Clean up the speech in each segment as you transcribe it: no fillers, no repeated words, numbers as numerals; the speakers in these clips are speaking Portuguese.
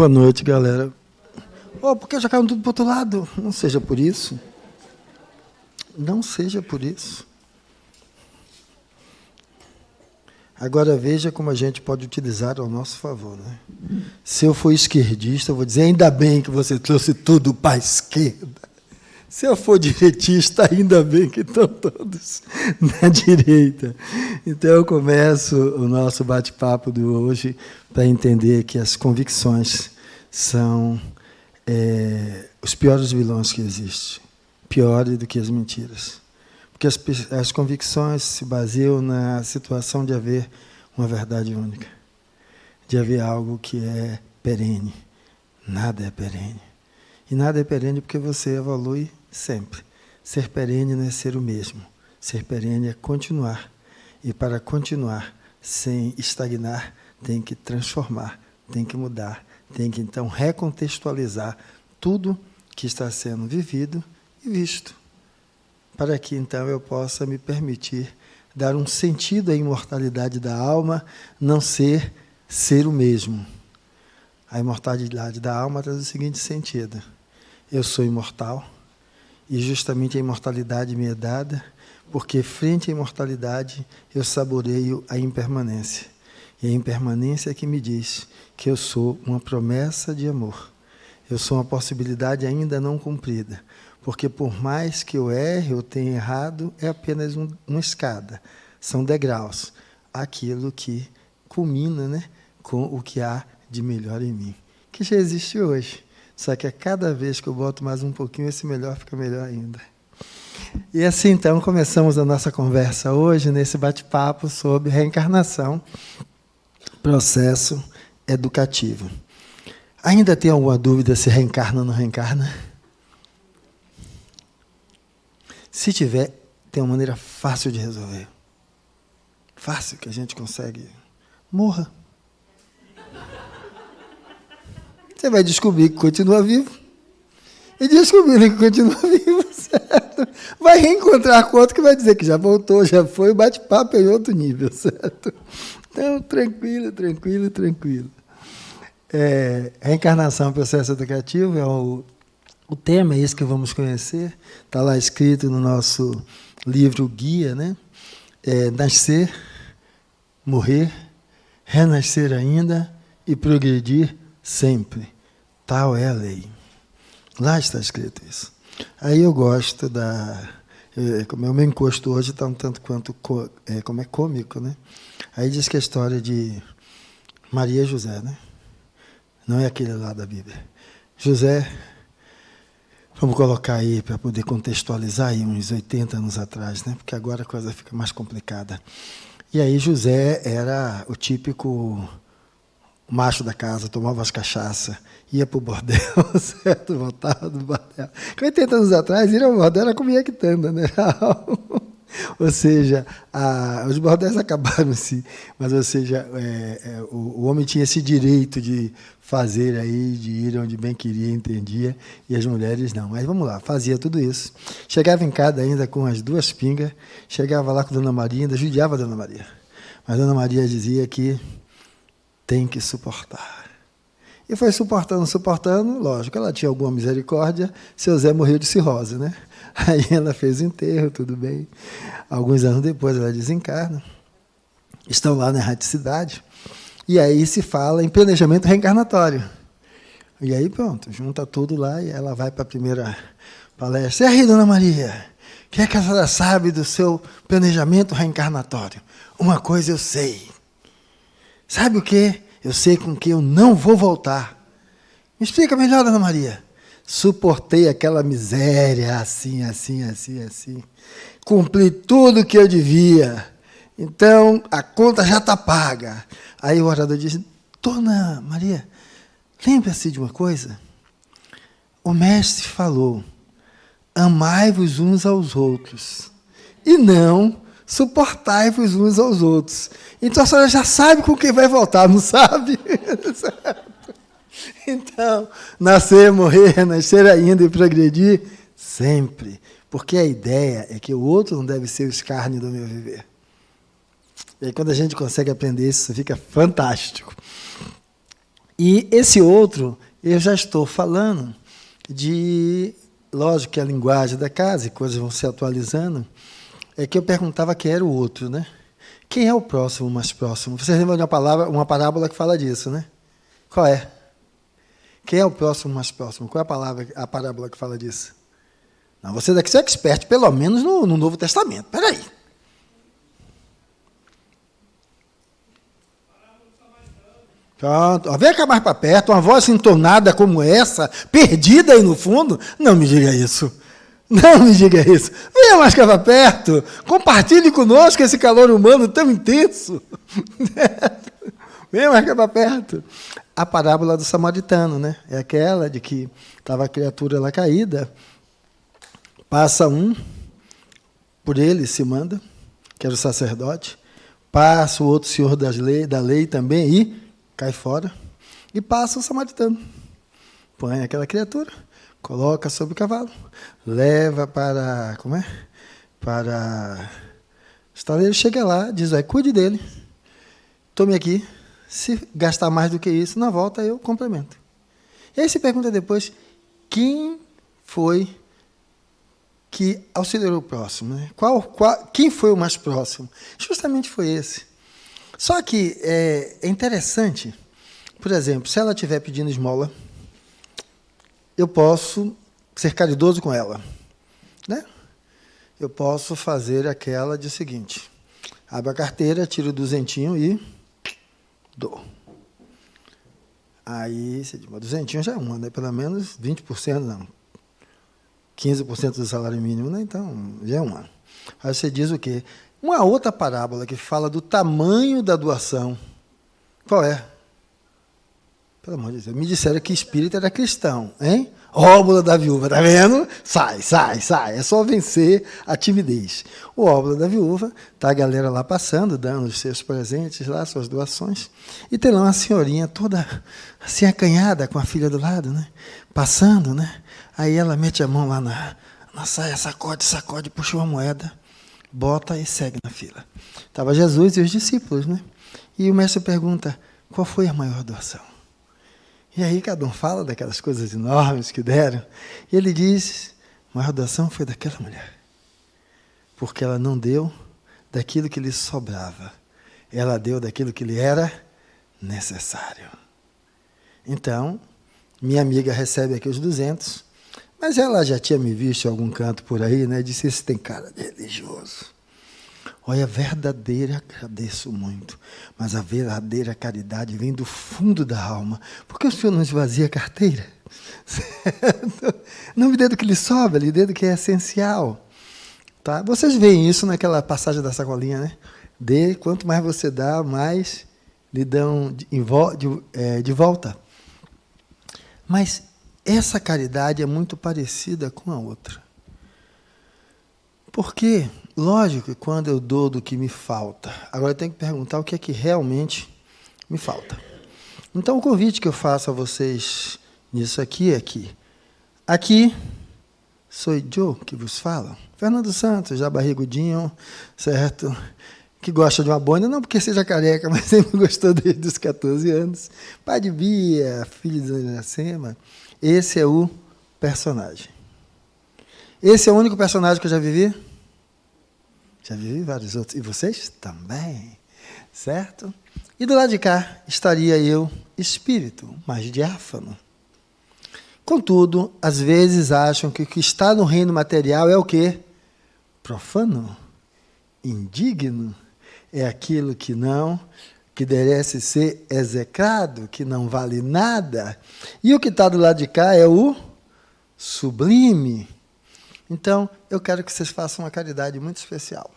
Boa noite, galera. Oh, porque já caiu tudo para o outro lado? Não seja por isso. Não seja por isso. Agora veja como a gente pode utilizar ao nosso favor, né? Se eu for esquerdista, eu vou dizer, ainda bem que você trouxe tudo para a esquerda. Se eu for direitista, ainda bem que estão todos na direita. Então, eu começo o nosso bate-papo de hoje para entender que as convicções são os piores vilões que existem, piores do que as mentiras. Porque as convicções se baseiam na situação de haver uma verdade única, de haver algo que é perene. Nada é perene. E nada é perene porque você evolui sempre. Ser perene não é ser o mesmo. Ser perene é continuar. E para continuar sem estagnar, tem que transformar, tem que mudar, tem que então recontextualizar tudo que está sendo vivido e visto. Para que então eu possa me permitir dar um sentido à imortalidade da alma, não ser o mesmo. A imortalidade da alma traz o seguinte sentido: eu sou imortal, e justamente a imortalidade me é dada, porque frente à imortalidade eu saboreio a impermanência. E a impermanência é que me diz que eu sou uma promessa de amor. Eu sou uma possibilidade ainda não cumprida. Porque por mais que eu erre, eu tenha errado, é apenas uma escada. São degraus. Aquilo que culmina, né, com o que há de melhor em mim. Que já existe hoje. Só que a cada vez que eu boto mais um pouquinho, esse melhor fica melhor ainda. E assim, então, começamos a nossa conversa hoje, nesse bate-papo sobre reencarnação, processo educativo. Ainda tem alguma dúvida se reencarna ou não reencarna? Se tiver, tem uma maneira fácil de resolver. Fácil, que a gente consegue. Morra. Você vai descobrir que continua vivo. E descobrindo que continua vivo, certo? Vai reencontrar com outro que vai dizer que já voltou, já foi, o bate-papo é em outro nível, certo? Então, tranquilo, tranquilo, tranquilo. Reencarnação, processo educativo, é o tema, é isso que vamos conhecer. Está lá escrito no nosso livro guia, né? Nascer, morrer, renascer ainda e progredir sempre. Tal é a lei. Lá está escrito isso. Aí eu gosto como é o meu encosto hoje, está um tanto quanto como é cômico, né? Aí diz que a história de Maria e José, né? Não é aquele lá da Bíblia. José, vamos colocar aí para poder contextualizar aí uns 80 anos atrás, né? Porque agora a coisa fica mais complicada. E aí José era o típico macho da casa, tomava as cachaças, ia para o bordel, certo? Voltava do bordel. 80 anos atrás, ir ao bordel era comer quitanda, né? Ou seja, os bordéis acabaram-se, mas, ou seja, o homem tinha esse direito de fazer aí, de ir onde bem queria, entendia, e as mulheres não. Mas vamos lá, fazia tudo isso. Chegava em casa ainda com as 2 pingas, chegava lá com a Dona Maria, ainda judiava a Dona Maria. Mas a Dona Maria dizia que tem que suportar. E foi suportando, lógico, ela tinha alguma misericórdia, seu Zé morreu de cirrose, né? Aí ela fez o enterro, tudo bem. Alguns anos depois ela desencarna. Estão lá na erraticidade. E aí se fala em planejamento reencarnatório. E aí pronto, junta tudo lá e ela vai para a primeira palestra. E aí, Dona Maria, o que é que a senhora sabe do seu planejamento reencarnatório? Uma coisa eu sei. Sabe o quê? Eu sei com que eu não vou voltar. Me explica melhor, Dona Maria. Suportei aquela miséria, assim. Cumpri tudo o que eu devia. Então, a conta já está paga. Aí o orador diz, Dona Maria, lembre-se de uma coisa. O mestre falou, amai-vos uns aos outros. E não suportai-vos uns aos outros. Então a senhora já sabe com quem vai voltar, não sabe? Então, nascer, morrer, renascer ainda e progredir, sempre. Porque a ideia é que o outro não deve ser o escárnio do meu viver. E aí, quando a gente consegue aprender isso, fica fantástico. E esse outro, eu já estou falando de, lógico que a linguagem da casa, e coisas vão se atualizando, é que eu perguntava quem era o outro, né? Quem é o próximo mais próximo? Vocês lembram de uma parábola que fala disso, né? Qual é? Quem é o próximo mais próximo? Qual é a parábola que fala disso? Não, você daqui é expert, pelo menos no Novo Testamento. Espera aí. Pronto. Vem cá mais para perto, uma voz entonada como essa, perdida aí no fundo. Não me diga isso. Não me diga isso. Venha mais cá para perto. Compartilhe conosco esse calor humano tão intenso. Venha mais cá para perto. A parábola do samaritano, né? É aquela de que estava a criatura lá caída, passa um, por ele se manda, que era o sacerdote, passa o outro senhor da lei também e cai fora, e passa o samaritano. Põe aquela criatura, coloca sobre o cavalo, leva para, para o estaleiro, chega lá, diz, cuide dele, tome aqui, se gastar mais do que isso, na volta eu complemento. E aí se pergunta depois, quem foi que auxiliou o próximo? Né? Quem foi o mais próximo? Justamente foi esse. Só que é interessante, por exemplo, se ela estiver pedindo esmola, eu posso ser caridoso com ela. Né? Eu posso fazer aquela de seguinte, abro a carteira, tiro o duzentinho e dou. Aí, duzentinho já é uma, né? Pelo menos 20%, não. 15% do salário mínimo, né? Então, já é uma. Aí você diz o quê? Uma outra parábola que fala do tamanho da doação. Qual é? Pelo amor de Deus. Me disseram que espírito era cristão, hein? Óbula da viúva, tá vendo? Sai. É só vencer a timidez. O óbula da viúva, tá a galera lá passando, dando os seus presentes lá, suas doações. E tem lá uma senhorinha toda assim acanhada com a filha do lado, né? Passando, né? Aí ela mete a mão lá na saia, sacode, puxa uma moeda, bota e segue na fila. Estava Jesus e os discípulos, né? E o mestre pergunta, qual foi a maior doação? E aí cada um fala daquelas coisas enormes que deram. E ele diz, a maior doação foi daquela mulher. Porque ela não deu daquilo que lhe sobrava. Ela deu daquilo que lhe era necessário. Então, minha amiga recebe aqui os 200, mas ela já tinha me visto em algum canto por aí, né? Disse, esse tem cara de religioso. Olha, verdadeira, agradeço muito, mas a verdadeira caridade vem do fundo da alma. Por que o senhor não esvazia a carteira? Certo? Não me dê do que lhe sobra, lhe dê do que é essencial. Tá? Vocês veem isso naquela passagem da sacolinha, né? Quanto mais você dá, mais lhe dão de volta. Mas essa caridade é muito parecida com a outra. Porque, lógico que quando eu dou do que me falta, agora eu tenho que perguntar o que é que realmente me falta. Então, o convite que eu faço a vocês nisso aqui é que aqui sou Joe que vos fala, Fernando Santos, já barrigudinho, certo? Que gosta de uma boina, não porque seja careca, mas sempre gostou desde os 14 anos. Pai de Bia, filho de Iracema. Esse é o personagem. Esse é o único personagem que eu já vivi? Já vivi vários outros. E vocês também, certo? E do lado de cá estaria eu, espírito, mais diáfano. Contudo, às vezes acham que o que está no reino material é o quê? Profano, indigno, é aquilo que merece ser execrado, que não vale nada. E o que está do lado de cá é o sublime. Então, eu quero que vocês façam uma caridade muito especial.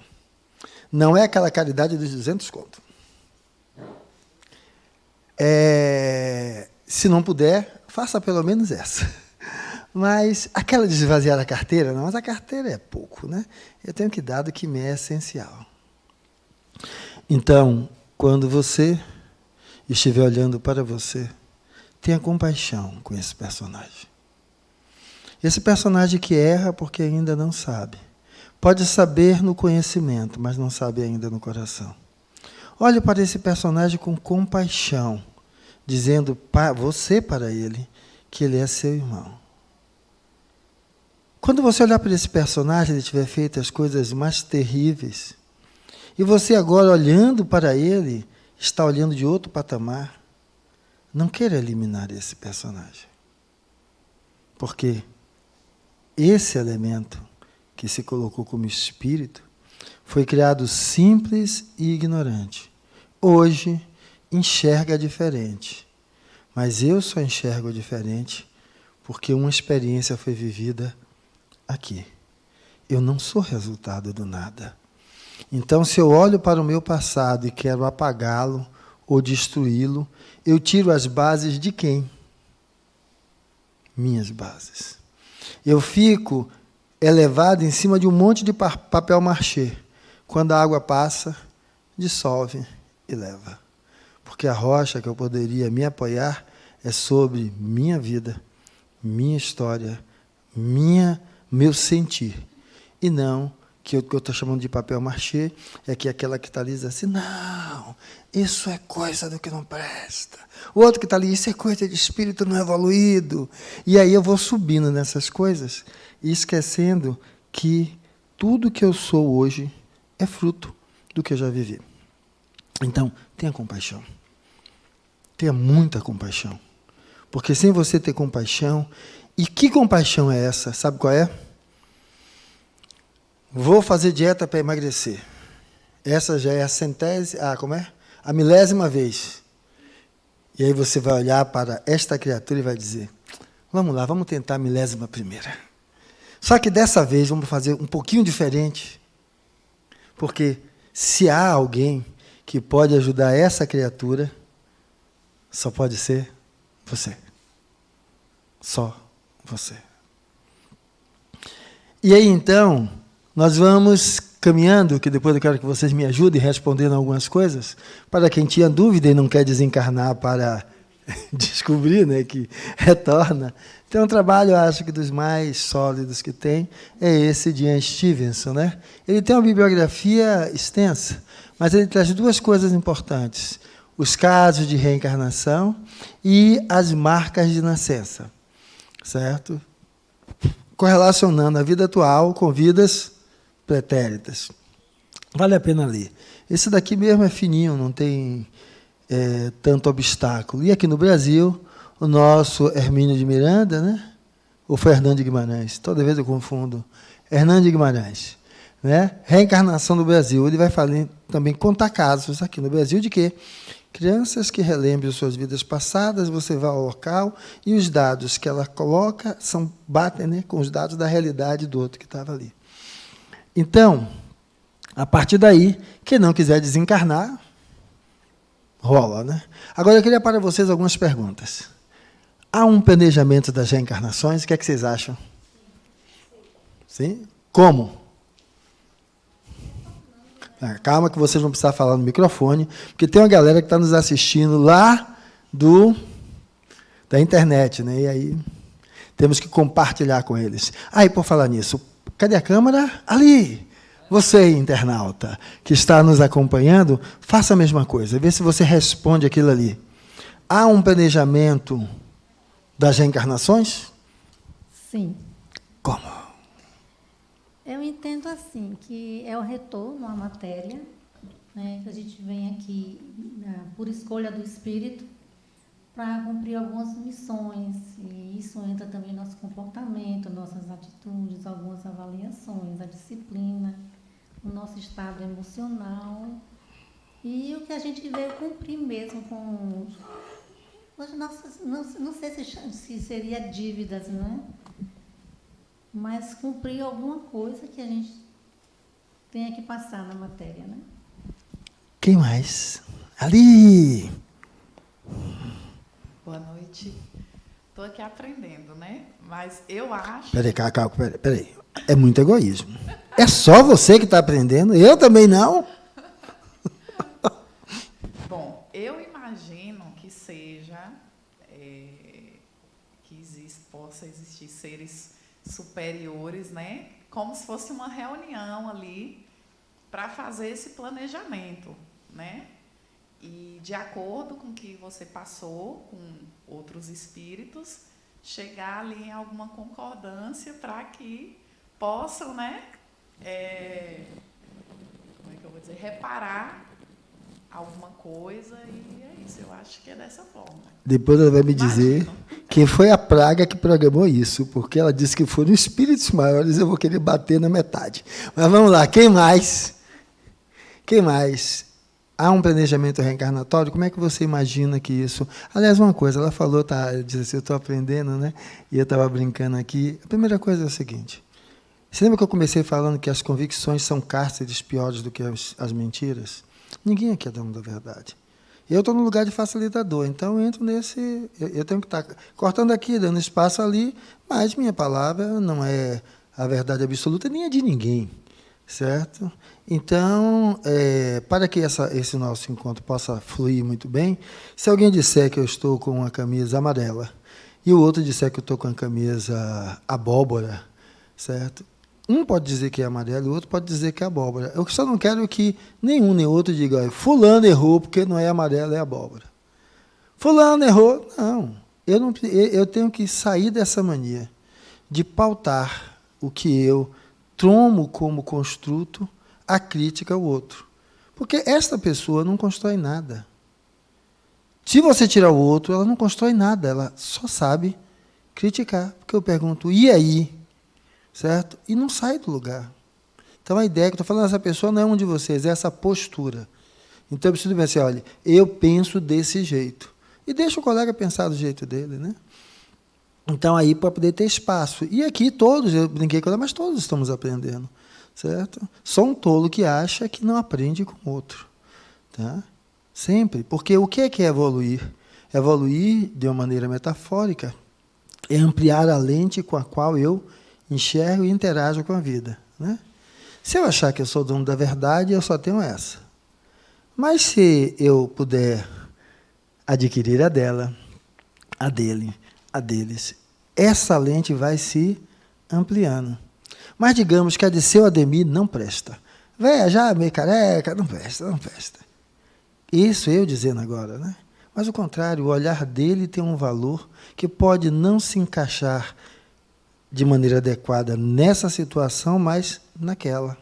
Não é aquela caridade dos 200 contos. Se não puder, faça pelo menos essa. Mas aquela de esvaziar a carteira, não, mas a carteira é pouco, né? Eu tenho que dar do que me é essencial. Então, quando você estiver olhando para você, tenha compaixão com esse personagem. Esse personagem que erra porque ainda não sabe. Pode saber no conhecimento, mas não sabe ainda no coração. Olhe para esse personagem com compaixão. dizendo para você, para ele, que ele é seu irmão. Quando você olhar para esse personagem, ele tiver feito as coisas mais terríveis, e você agora olhando para ele, está olhando de outro patamar, não queira eliminar esse personagem. Porque esse elemento que se colocou como espírito foi criado simples e ignorante. Hoje enxerga diferente. Mas eu só enxergo diferente porque uma experiência foi vivida aqui. Eu não sou resultado do nada. Então, se eu olho para o meu passado e quero apagá-lo ou destruí-lo, eu tiro as bases de quem? Minhas bases. Eu fico elevado em cima de um monte de papel machê. Quando a água passa, dissolve e leva. Porque a rocha que eu poderia me apoiar é sobre minha vida, minha história, meu sentir. E não que o que eu estou chamando de papel machê é que aquela que está ali diz assim, não, isso é coisa do que não presta. O outro que está ali, isso é coisa de espírito não evoluído. E aí eu vou subindo nessas coisas e esquecendo que tudo que eu sou hoje é fruto do que eu já vivi. Então, tenha compaixão. Tenha muita compaixão. Porque sem você ter compaixão, e que compaixão é essa? Sabe qual é? Vou fazer dieta para emagrecer. Essa já é a milésima vez. E aí você vai olhar para esta criatura e vai dizer, vamos lá, vamos tentar a 11ª. Só que dessa vez vamos fazer um pouquinho diferente. Porque se há alguém que pode ajudar essa criatura, só pode ser você. Só você. E aí, então, nós vamos caminhando, que depois eu quero que vocês me ajudem respondendo algumas coisas, para quem tinha dúvida e não quer desencarnar para descobrir, né, que retorna. Então, um trabalho, eu acho que dos mais sólidos que tem, é esse de Ian Stevenson, né? Ele tem uma bibliografia extensa, mas ele traz duas coisas importantes. Os casos de reencarnação e as marcas de nascença. Certo? Correlacionando a vida atual com vidas pretéritas. Vale a pena ler. Esse daqui mesmo é fininho, não tem tanto obstáculo. E aqui no Brasil, o nosso Hermínio de Miranda, né? Ou foi Hernando de Guimarães? Toda vez eu confundo. Hernando de Guimarães. Né? Reencarnação do Brasil. Ele vai também contar casos aqui no Brasil de quê? Crianças que relembram suas vidas passadas, você vai ao local e os dados que ela coloca batem, né, com os dados da realidade do outro que estava ali. Então, a partir daí, quem não quiser desencarnar, rola, né? Agora, eu queria para vocês algumas perguntas. Há um planejamento das reencarnações? O que é que vocês acham? Sim? Como? Calma que vocês vão precisar falar no microfone, porque tem uma galera que está nos assistindo lá da internet, né? E aí temos que compartilhar com eles. E por falar nisso, cadê a câmera? Ali! Você, internauta, que está nos acompanhando, faça a mesma coisa, vê se você responde aquilo ali. Há um planejamento das reencarnações? Sim. Como? Eu entendo assim, que é o retorno à matéria, né? A gente vem aqui por escolha do espírito para cumprir algumas missões, e isso entra também no nosso comportamento, nossas atitudes, algumas avaliações, a disciplina, o nosso estado emocional e o que a gente veio cumprir mesmo com as nossas, não sei se seria dívidas, né? Mas cumprir alguma coisa que a gente tenha que passar na matéria, né? Quem mais? Ali! Boa noite. Estou aqui aprendendo, né? Mas eu acho... Peraí. É muito egoísmo. É só você que está aprendendo? Eu também não? Bom, eu imagino que seja... possa existir seres superiores, né? Como se fosse uma reunião ali para fazer esse planejamento, né? E de acordo com o que você passou com outros espíritos, chegar ali em alguma concordância para que possam, né, como é que eu vou dizer, reparar alguma coisa, e é isso, eu acho que é dessa forma. Depois ela vai me dizer Imagino. quem foi a praga que programou isso, porque ela disse que foram espíritos maiores, eu vou querer bater na metade. Mas vamos lá, quem mais? Quem mais? Há um planejamento reencarnatório? Como é que você imagina que isso... Aliás, uma coisa, ela falou, disse assim, eu estou aprendendo, né? E eu estava brincando aqui. A primeira coisa é o seguinte, você lembra que eu comecei falando que as convicções são cárceres piores do que as mentiras? Ninguém aqui é dono da verdade. Eu estou no lugar de facilitador, então eu entro nesse... Eu tenho que estar cortando aqui, dando espaço ali, mas minha palavra não é a verdade absoluta, nem é de ninguém, certo? Então, para que esse nosso encontro possa fluir muito bem, se alguém disser que eu estou com uma camisa amarela e o outro disser que eu estou com a camisa abóbora, certo? Um pode dizer que é amarelo e o outro pode dizer que é abóbora. Eu só não quero que nenhum nem outro diga, olha, fulano errou porque não é amarelo, é abóbora. Fulano errou. Não. Eu tenho que sair dessa mania de pautar o que eu tomo como construto a crítica ao outro. Porque esta pessoa não constrói nada. Se você tirar o outro, ela não constrói nada, ela só sabe criticar. Porque eu pergunto, e aí? Certo? E não sai do lugar. Então, a ideia que eu estou falando, essa pessoa não é um de vocês, é essa postura. Então, eu preciso pensar, olha, eu penso desse jeito. E deixa o colega pensar do jeito dele, né? Então, aí, para poder ter espaço. E aqui, todos, eu brinquei com ela, mas todos estamos aprendendo. Certo? Só um tolo que acha que não aprende com o outro. Tá? Sempre. Porque o que é evoluir? Evoluir, de uma maneira metafórica, é ampliar a lente com a qual eu enxergo e interajo com a vida. Né? Se eu achar que eu sou dono da verdade, eu só tenho essa. Mas se eu puder adquirir a dela, a dele, a deles, essa lente vai se ampliando. Mas digamos que a de seu Ademir não presta. Véia, já meio careca, não presta, não presta. Isso eu dizendo agora, né? Mas o contrário, o olhar dele tem um valor que pode não se encaixar de maneira adequada nessa situação, mas naquela.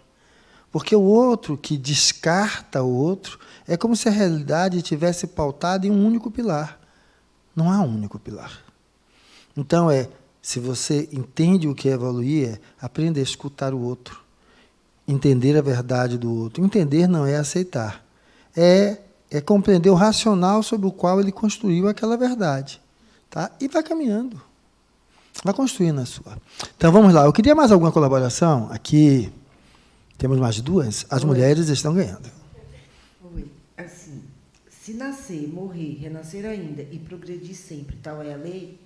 Porque o outro que descarta o outro é como se a realidade tivesse pautada em um único pilar. Não há um único pilar. Então, se você entende o que é evoluir, aprenda a escutar o outro. Entender a verdade do outro. Entender não é aceitar. É compreender o racional sobre o qual ele construiu aquela verdade. Tá? E vai caminhando. Vai construindo a sua. Então, vamos lá. Eu queria mais alguma colaboração? Aqui temos mais duas. As mulheres estão ganhando. Oi. Assim, se nascer, morrer, renascer ainda e progredir sempre, tal é a lei,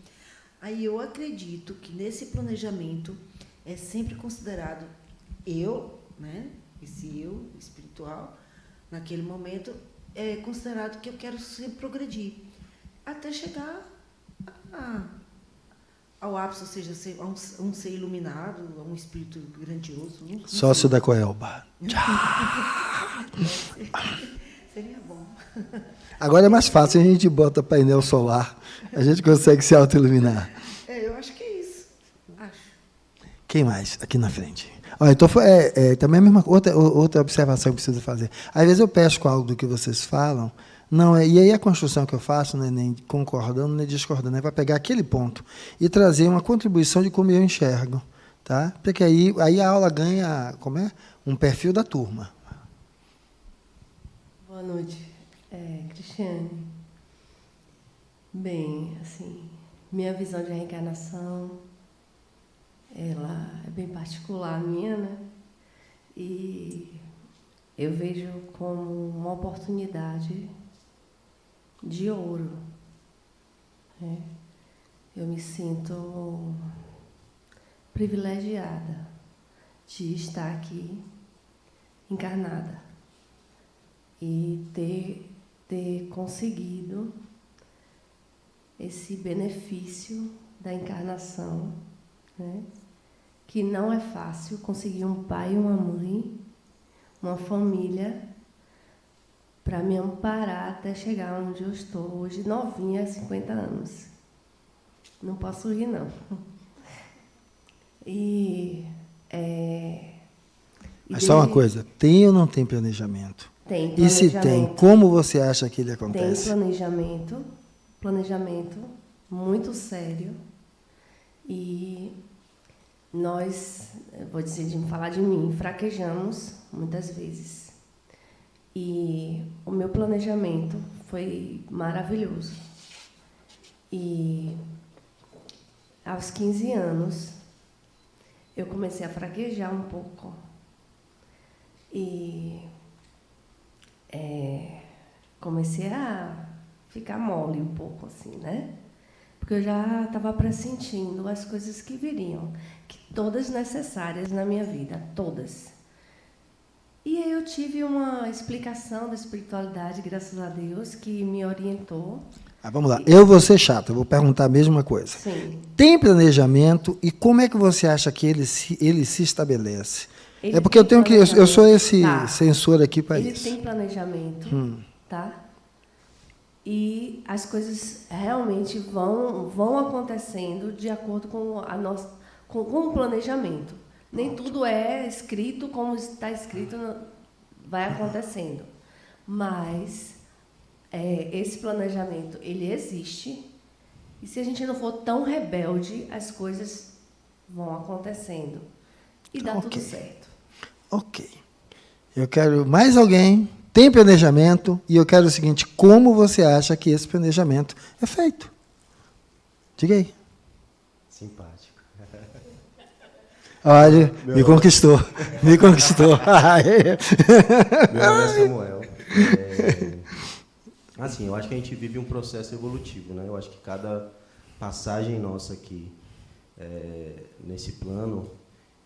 aí eu acredito que nesse planejamento é sempre considerado eu, né, esse eu espiritual, naquele momento, é considerado que eu quero sempre progredir, até chegar ao ápice, ou seja, a um ser iluminado, a um espírito grandioso. Sócio da Coelba. Seria bom. Agora é mais fácil, a gente bota painel solar, a gente consegue se autoiluminar. Eu acho que é isso. Acho. Quem mais? Aqui na frente. Olha, então, também a mesma outra observação que eu preciso fazer. Às vezes eu pesco algo do que vocês falam, e aí a construção que eu faço não é nem concordando, nem discordando, é para pegar aquele ponto e trazer uma contribuição de como eu enxergo. Tá? Porque aí a aula ganha um perfil da turma. Boa noite, Cristiane. Bem, assim, minha visão de reencarnação, ela é bem particular minha, né? E eu vejo como uma oportunidade de ouro. Né? Eu me sinto privilegiada de estar aqui encarnada e ter conseguido esse benefício da encarnação, né? Que não é fácil conseguir um pai e uma mãe, uma família para me amparar até chegar onde eu estou hoje, novinha, 50 anos. Não posso rir, não. Mas só uma coisa, tem ou não tem planejamento? Tem E planejamento. se tem, como você acha que ele acontece? Tem planejamento muito sério. E nós, vou dizer, falar de mim, fraquejamos muitas vezes. E o meu planejamento foi maravilhoso. E aos 15 anos, eu comecei a fraquejar um pouco. E comecei a ficar mole um pouco, assim, né? Porque eu já estava pressentindo as coisas que viriam, que todas necessárias na minha vida, todas. E aí eu tive uma explicação da espiritualidade, graças a Deus, que me orientou. Vamos lá, eu vou ser chato, eu vou perguntar a mesma coisa. Sim. Tem planejamento e como é que você acha que ele se estabelece? Ele É porque eu sou esse tá. censor aqui para Ele isso. tem planejamento, tá? E as coisas realmente vão acontecendo de acordo com com o planejamento. Nem tudo é escrito como está escrito, vai acontecendo. Mas esse planejamento, ele existe. E se a gente não for tão rebelde, as coisas vão acontecendo. E dá tudo certo. Ok. Eu quero mais alguém, tem planejamento, e eu quero o seguinte, como você acha que esse planejamento é feito? Diga aí. Simpático. Olha, me conquistou. Me conquistou. Meu nome é Samuel. Assim, eu acho que a gente vive um processo evolutivo, né? Eu acho que cada passagem nossa aqui nesse plano,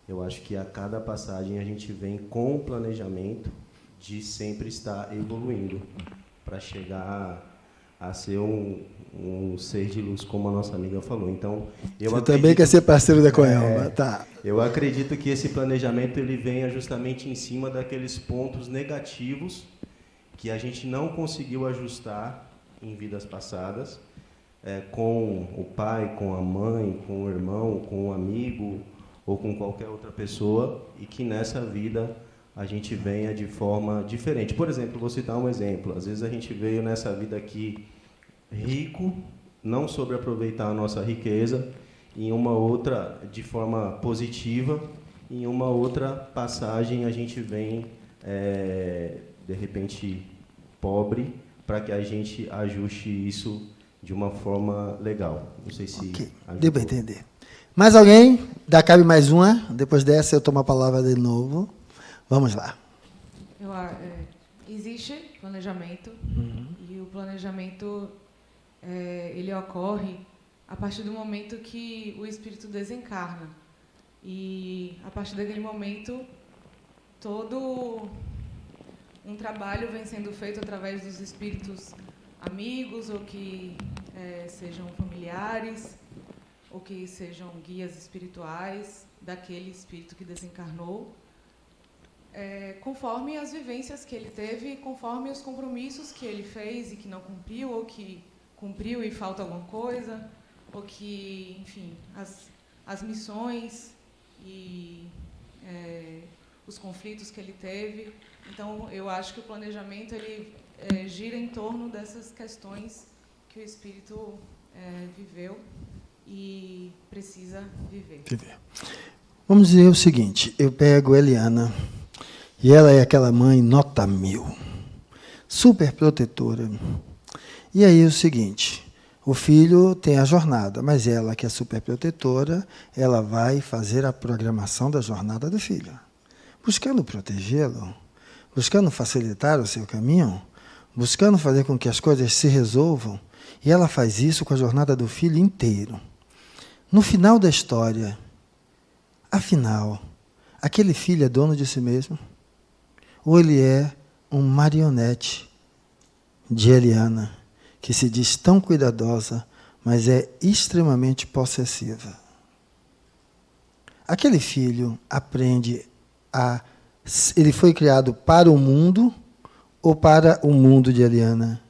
eu acho que a cada passagem a gente vem com o planejamento de sempre estar evoluindo para chegar a ser um ser de luz, como a nossa amiga falou. Então, Você também quer ser parceiro da Coelma, tá? Eu acredito que esse planejamento ele venha justamente em cima daqueles pontos negativos que a gente não conseguiu ajustar em vidas passadas, com o pai, com a mãe, com o irmão, com o amigo ou com qualquer outra pessoa, e que nessa vida a gente venha de forma diferente. Por exemplo, vou citar um exemplo. Às vezes a gente veio nessa vida aqui rico, não soube aproveitar a nossa riqueza, em uma outra, de forma positiva, em uma outra passagem a gente vem, de repente, pobre, para que a gente ajuste isso de uma forma legal. Não sei se... Okay. Deu para entender. Mais alguém? Cabe mais uma. Depois dessa eu tomo a palavra de novo. Vamos lá. Existe planejamento, e o planejamento ele ocorre a partir do momento que o espírito desencarna. E, a partir daquele momento, todo um trabalho vem sendo feito através dos espíritos amigos, ou que sejam familiares, ou que sejam guias espirituais daquele espírito que desencarnou, conforme as vivências que ele teve, conforme os compromissos que ele fez e que não cumpriu, ou que cumpriu e falta alguma coisa, ou que, enfim, as missões e os conflitos que ele teve. Então, eu acho que o planejamento ele gira em torno dessas questões que o espírito viveu e precisa viver. Vamos dizer o seguinte, eu pego Eliana, e ela é aquela mãe nota 1000, super protetora. E aí é o seguinte, o filho tem a jornada, mas ela, que é super protetora, ela vai fazer a programação da jornada do filho, buscando protegê-lo, buscando facilitar o seu caminho, buscando fazer com que as coisas se resolvam, e ela faz isso com a jornada do filho inteiro. No final da história, afinal, aquele filho é dono de si mesmo? Ou ele é um marionete de Eliana, que se diz tão cuidadosa, mas é extremamente possessiva? Aquele filho aprende ele foi criado para o mundo ou para o mundo de Eliana?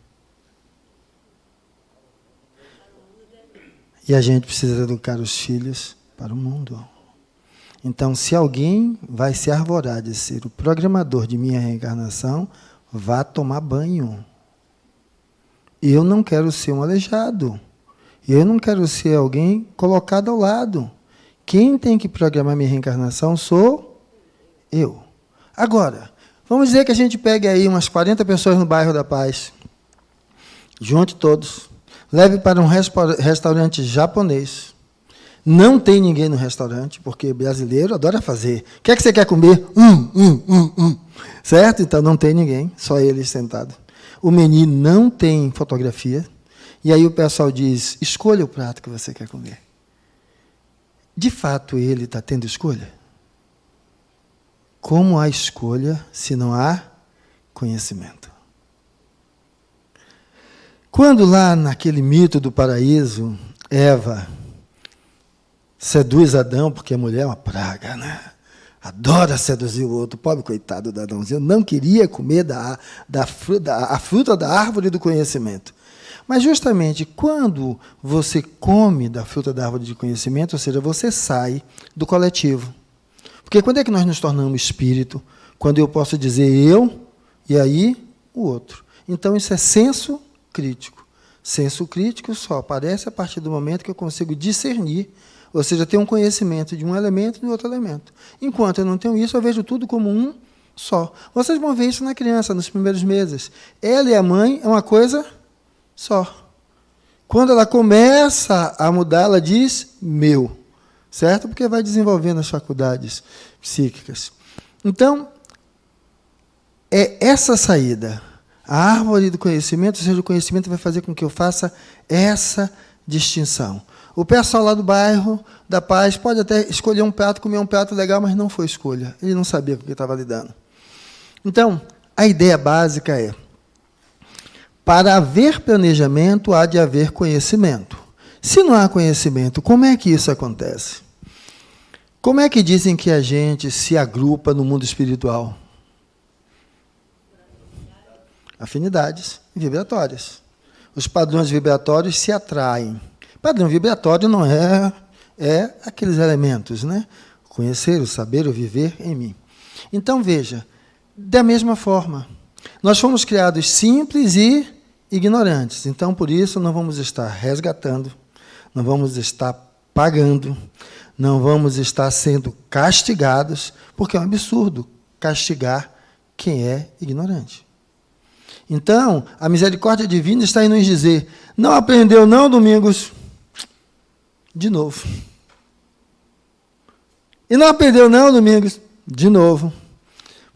E a gente precisa educar os filhos para o mundo. Então, se alguém vai se arvorar de ser o programador de minha reencarnação, vá tomar banho. Eu não quero ser um aleijado. Eu não quero ser alguém colocado ao lado. Quem tem que programar minha reencarnação sou eu. Agora, vamos dizer que a gente pegue aí umas 40 pessoas no bairro da Paz. Junte todos. Leve para um restaurante japonês. Não tem ninguém no restaurante, porque brasileiro adora fazer. O que é que você quer comer? Certo? Então não tem ninguém, só eles sentados. O menu não tem fotografia. E aí o pessoal diz, escolha o prato que você quer comer. De fato, ele está tendo escolha? Como há escolha se não há conhecimento? Quando lá naquele mito do paraíso, Eva seduz Adão, porque a mulher é uma praga, né? Adora seduzir o outro. Pobre coitado do Adãozinho, não queria comer a fruta da árvore do conhecimento. Mas justamente quando você come da fruta da árvore de conhecimento, ou seja, você sai do coletivo. Porque quando é que nós nos tornamos espírito? Quando eu posso dizer eu e aí o outro. Então isso é senso crítico. Senso crítico só aparece a partir do momento que eu consigo discernir, ou seja, ter um conhecimento de um elemento e de outro elemento. Enquanto eu não tenho isso, eu vejo tudo como um só. Vocês vão ver isso na criança, nos primeiros meses. Ela e a mãe é uma coisa só. Quando ela começa a mudar, ela diz meu, certo? Porque vai desenvolvendo as faculdades psíquicas. Então, é essa saída. A árvore do conhecimento, ou seja, o conhecimento vai fazer com que eu faça essa distinção. O pessoal lá do bairro da Paz pode até escolher um prato, comer um prato legal, mas não foi escolha. Ele não sabia com o que estava lidando. Então, a ideia básica é, para haver planejamento, há de haver conhecimento. Se não há conhecimento, como é que isso acontece? Como é que dizem que a gente se agrupa no mundo espiritual? Afinidades vibratórias. Os padrões vibratórios se atraem. Padrão vibratório não é aqueles elementos, né? O conhecer, o saber, o viver em mim. Então, veja, da mesma forma, nós fomos criados simples e ignorantes. Então, por isso, não vamos estar resgatando, não vamos estar pagando, não vamos estar sendo castigados, porque é um absurdo castigar quem é ignorante. Então, a misericórdia divina está em nos dizer, não aprendeu não, Domingos? De novo. E não aprendeu não, Domingos? De novo.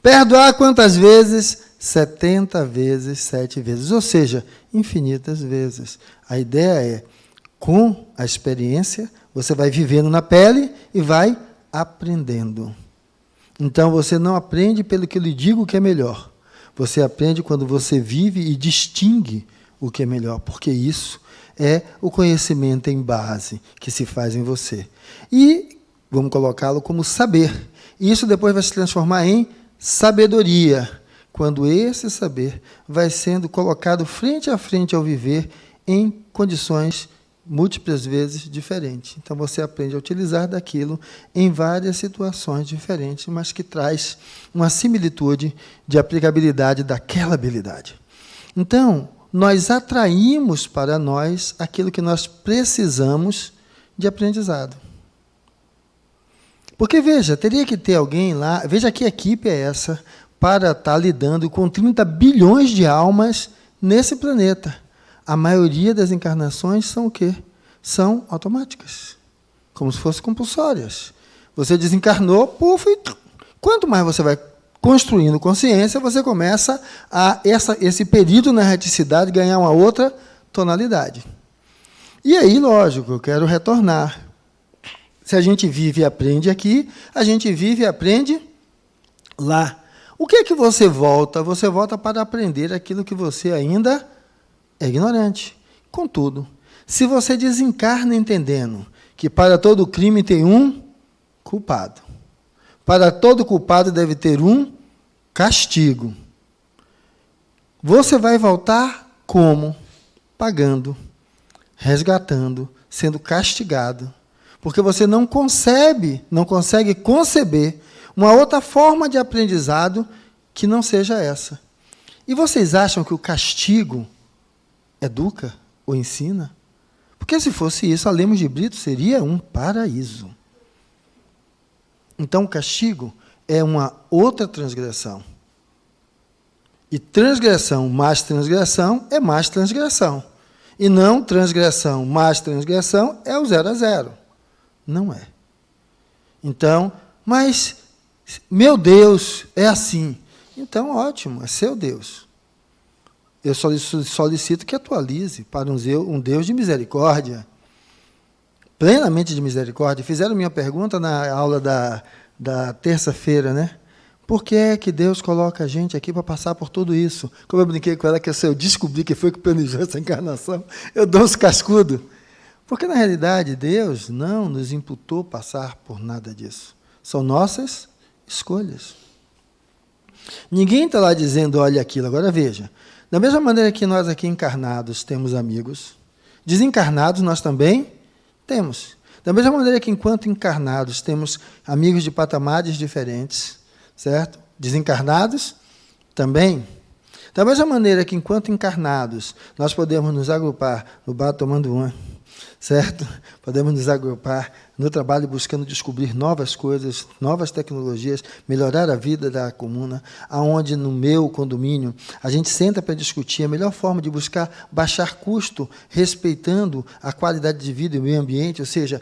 Perdoar quantas vezes? 70 vezes, 7 vezes. Ou seja, infinitas vezes. A ideia é, com a experiência, você vai vivendo na pele e vai aprendendo. Então, você não aprende pelo que eu lhe digo que é melhor. Você aprende quando você vive e distingue o que é melhor, porque isso é o conhecimento em base que se faz em você. E vamos colocá-lo como saber. E isso depois vai se transformar em sabedoria, quando esse saber vai sendo colocado frente a frente ao viver em condições múltiplas vezes diferentes. Então, você aprende a utilizar daquilo em várias situações diferentes, mas que traz uma similitude de aplicabilidade daquela habilidade. Então, nós atraímos para nós aquilo que nós precisamos de aprendizado. Porque, veja, teria que ter alguém lá, veja que equipe é essa, para estar lidando com 30 bilhões de almas nesse planeta. A maioria das encarnações são o quê? São automáticas, como se fossem compulsórias. Você desencarnou, puf, e quanto mais você vai construindo consciência, você começa a esse período na erraticidade ganhar uma outra tonalidade. E aí, lógico, eu quero retornar. Se a gente vive e aprende aqui, a gente vive e aprende lá. O que é que você volta? Você volta para aprender aquilo que você ainda é ignorante. Contudo, se você desencarna entendendo que para todo crime tem um culpado, para todo culpado deve ter um castigo, Você vai voltar como? Pagando, resgatando, sendo castigado. Porque você não consegue conceber uma outra forma de aprendizado que não seja essa. E vocês acham que o castigo educa ou ensina? Porque se fosse isso, a Lemos de Brito seria um paraíso. Então, o castigo é uma outra transgressão. E transgressão mais transgressão é mais transgressão. E não transgressão mais transgressão é o 0 a 0. Não é. Então, mas, meu Deus, é assim. Então, ótimo, é seu Deus. Eu solicito que atualize para um Deus de misericórdia, plenamente de misericórdia. Fizeram minha pergunta na aula da terça-feira, né? Por que é que Deus coloca a gente aqui para passar por tudo isso? Como eu brinquei com ela, que se eu descobrir que foi que planejou essa encarnação, eu dou uns cascudos. Porque, na realidade, Deus não nos imputou passar por nada disso. São nossas escolhas. Ninguém está lá dizendo, olha aquilo. Agora, veja. Da mesma maneira que nós aqui encarnados temos amigos, desencarnados nós também temos. Da mesma maneira que, enquanto encarnados, temos amigos de patamares diferentes, certo? Desencarnados também. Da mesma maneira que, enquanto encarnados, nós podemos nos agrupar no bar tomando uma, certo? Podemos nos agrupar no trabalho buscando descobrir novas coisas, novas tecnologias, melhorar a vida da comuna, aonde no meu condomínio a gente senta para discutir a melhor forma de buscar baixar custo, respeitando a qualidade de vida e o meio ambiente, ou seja,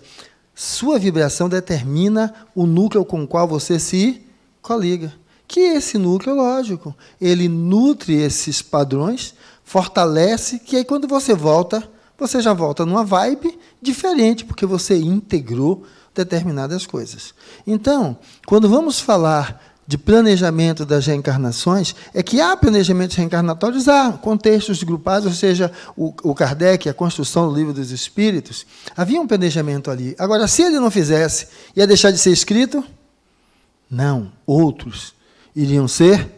sua vibração determina o núcleo com o qual você se coliga. Que esse núcleo, lógico, ele nutre esses padrões, fortalece, que aí quando você volta, você já volta numa vibe diferente, porque você integrou determinadas coisas. Então, quando vamos falar de planejamento das reencarnações, é que há planejamentos reencarnatórios, há contextos grupados, ou seja, o Kardec, a construção do Livro dos Espíritos, havia um planejamento ali. Agora, se ele não fizesse, ia deixar de ser escrito? Não, outros iriam ser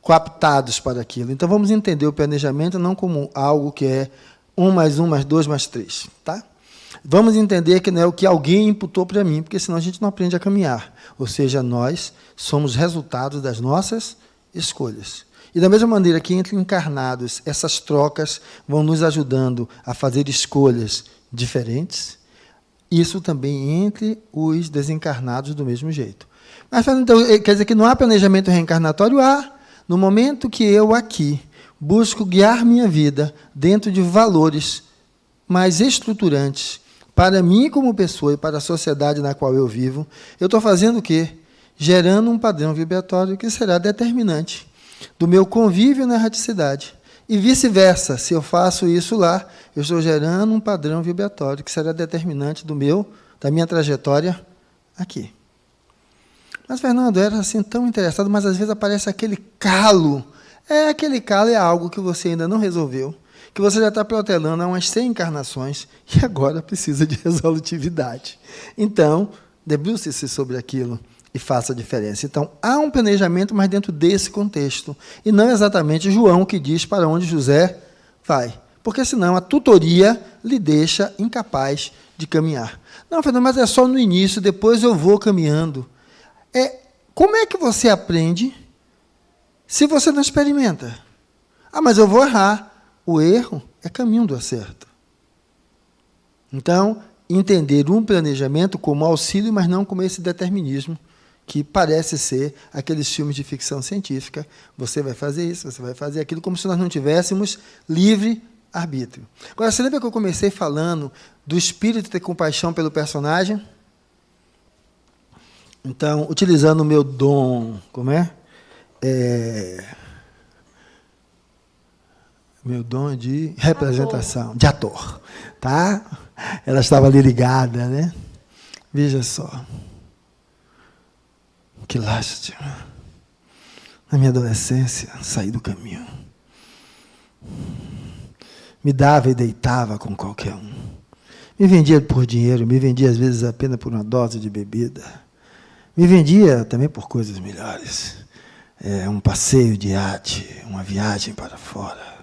coaptados para aquilo. Então, vamos entender o planejamento não como algo que é 1 mais 1 mais 2 mais 3. Tá? Vamos entender que não é o que alguém imputou para mim, porque senão a gente não aprende a caminhar. Ou seja, nós somos resultados das nossas escolhas. E da mesma maneira que entre encarnados, essas trocas vão nos ajudando a fazer escolhas diferentes, isso também entre os desencarnados do mesmo jeito. Mas, então, quer dizer que não há planejamento reencarnatório? Há. No momento que eu aqui busco guiar minha vida dentro de valores mais estruturantes para mim como pessoa e para a sociedade na qual eu vivo, eu estou fazendo o quê? Gerando um padrão vibratório que será determinante do meu convívio na erraticidade. E vice-versa, se eu faço isso lá, eu estou gerando um padrão vibratório que será determinante da minha trajetória aqui. Mas, Fernando, era assim tão interessado, mas às vezes aparece aquele calo. Aquele calo é algo que você ainda não resolveu, que você já está protelando há umas 100 encarnações e agora precisa de resolutividade. Então, debruce-se sobre aquilo e faça a diferença. Então, há um planejamento, mas dentro desse contexto. E não exatamente João que diz para onde José vai. Porque, senão, a tutoria lhe deixa incapaz de caminhar. Não, Fernando, mas é só no início, depois eu vou caminhando. Como é que você aprende se você não experimenta? Mas eu vou errar. O erro é caminho do acerto. Então, entender um planejamento como auxílio, mas não como esse determinismo, que parece ser aqueles filmes de ficção científica. Você vai fazer isso, você vai fazer aquilo, como se nós não tivéssemos livre arbítrio. Agora, você lembra que eu comecei falando do espírito ter compaixão pelo personagem? Então, utilizando o meu dom, como é? Meu dom de representação, de ator. Tá? Ela estava ali ligada, né? Veja só. Que lástima. Na minha adolescência, saí do caminho. Me dava e deitava com qualquer um. Me vendia por dinheiro, me vendia às vezes apenas por uma dose de bebida. Me vendia também por coisas melhores. um passeio de iate, uma viagem para fora.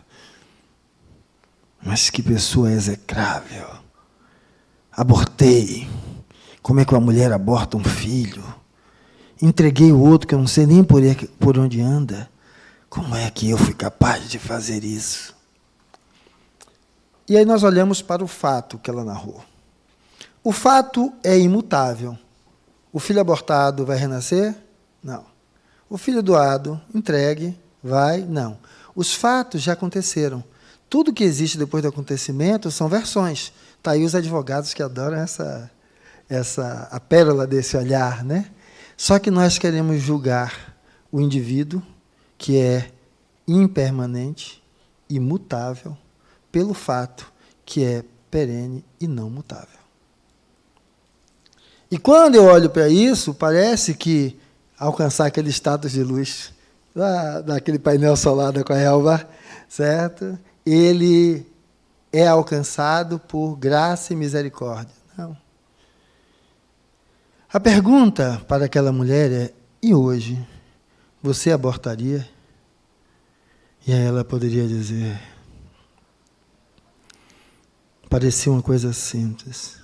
Mas que pessoa execrável. Abortei. Como é que uma mulher aborta um filho? Entreguei o outro que eu não sei nem por onde anda. Como é que eu fui capaz de fazer isso? E aí nós olhamos para o fato que ela narrou. O fato é imutável. O filho abortado vai renascer? Não. O filho doado, entregue, vai? Não. Os fatos já aconteceram. Tudo que existe depois do acontecimento são versões. Está aí os advogados que adoram a pérola desse olhar, né? Só que nós queremos julgar o indivíduo, que é impermanente, imutável, pelo fato que é perene e não mutável. E quando eu olho para isso, parece que alcançar aquele status de luz, daquele painel solar da Coelba, certo? Ele é alcançado por graça e misericórdia. Não. A pergunta para aquela mulher é: e hoje, você abortaria? E aí ela poderia dizer, parecia uma coisa simples,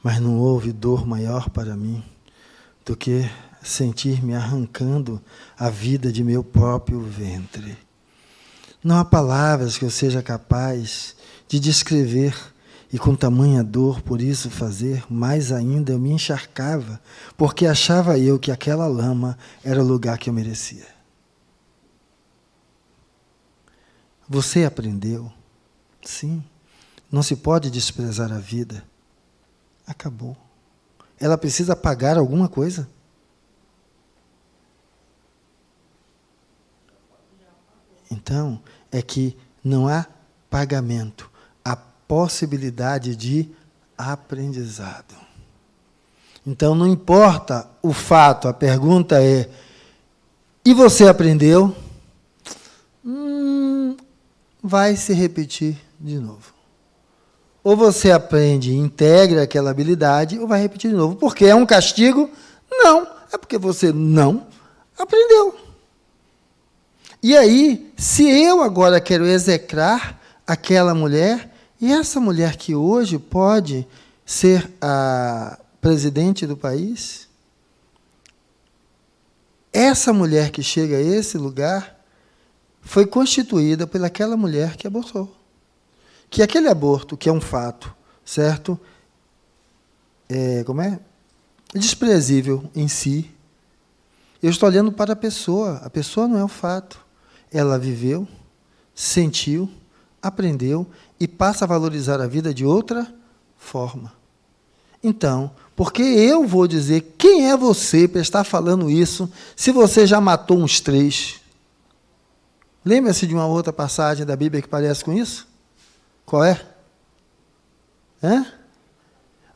mas não houve dor maior para mim do que sentir-me arrancando a vida de meu próprio ventre. Não há palavras que eu seja capaz de descrever, e com tamanha dor por isso fazer, mais ainda eu me encharcava, porque achava eu que aquela lama era o lugar que eu merecia. Você aprendeu? Sim. Não se pode desprezar a vida. Acabou. Ela precisa pagar alguma coisa? Então, é que não há pagamento, há possibilidade de aprendizado. Então, não importa o fato, a pergunta é: e você aprendeu? Vai se repetir de novo. Ou você aprende e integra aquela habilidade, ou vai repetir de novo. Porque é um castigo? Não, é porque você não aprendeu. E aí, se eu agora quero execrar aquela mulher, e essa mulher que hoje pode ser a presidente do país, essa mulher que chega a esse lugar foi constituída pelaquela mulher que abortou. Que aquele aborto, que é um fato, certo? É desprezível em si. Eu estou olhando para a pessoa não é o fato. Ela viveu, sentiu, aprendeu e passa a valorizar a vida de outra forma. Então, porque eu vou dizer quem é você para estar falando isso, se você já matou uns 3? Lembra-se de uma outra passagem da Bíblia que parece com isso? Qual é?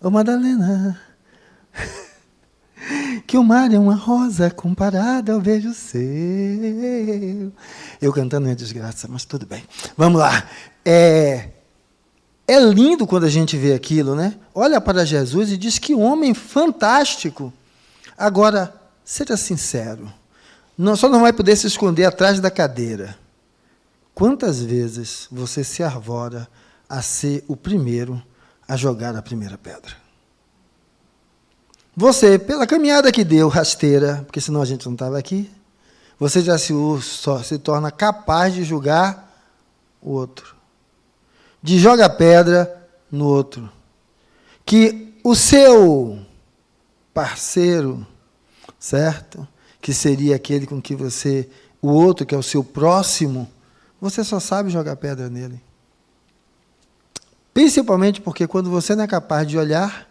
Ô Madalena, que o mar é uma rosa comparada ao beijo seu. Eu cantando é desgraça, mas tudo bem. Vamos lá. É lindo quando a gente vê aquilo, né? Olha para Jesus e diz que homem fantástico. Agora, seja sincero, só não vai poder se esconder atrás da cadeira. Quantas vezes você se arvora a ser o primeiro a jogar a primeira pedra? Você, pela caminhada que deu, rasteira, porque senão a gente não estava aqui, você já se torna capaz de julgar o outro. De jogar pedra no outro. Que o seu parceiro, certo? Que seria aquele com que você, o outro que é o seu próximo, você só sabe jogar pedra nele. Principalmente porque quando você não é capaz de olhar,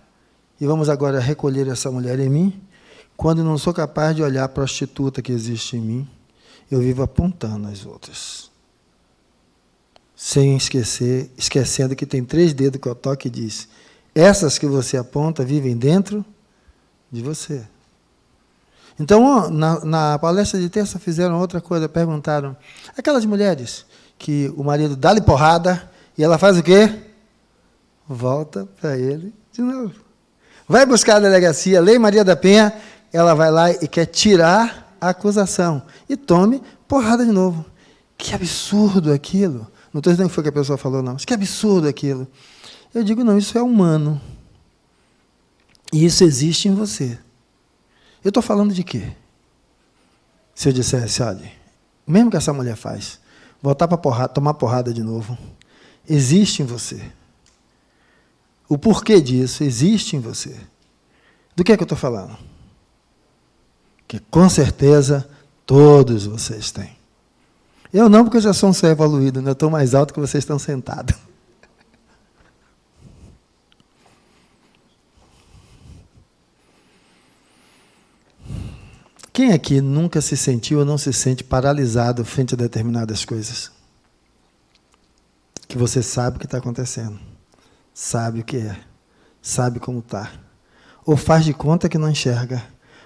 e vamos agora recolher essa mulher em mim, quando não sou capaz de olhar a prostituta que existe em mim, eu vivo apontando as outras. Sem esquecendo que tem 3 dedos que eu toco e diz: essas que você aponta vivem dentro de você. Então, na palestra de terça fizeram outra coisa, perguntaram, aquelas mulheres que o marido dá-lhe porrada e ela faz o quê? Volta para ele de novo. Vai buscar a delegacia, Lei Maria da Penha, ela vai lá e quer tirar a acusação. E tome porrada de novo. Que absurdo aquilo. Não estou dizendo que foi o que a pessoa falou, não. Mas que absurdo aquilo. Eu digo, não, isso é humano. E isso existe em você. Eu estou falando de quê? Se eu dissesse, olha, o mesmo que essa mulher faz, voltar para porrada, tomar porrada de novo, existe em você. O porquê disso existe em você. Do que é que eu estou falando? Que com certeza todos vocês têm. Eu não, porque eu já sou um ser evoluído, né? Eu estou mais alto que vocês estão sentados. Quem aqui nunca se sentiu ou não se sente paralisado frente a determinadas coisas? Que você sabe o que está acontecendo, sabe o que é, sabe como está. Ou faz de conta que não enxerga,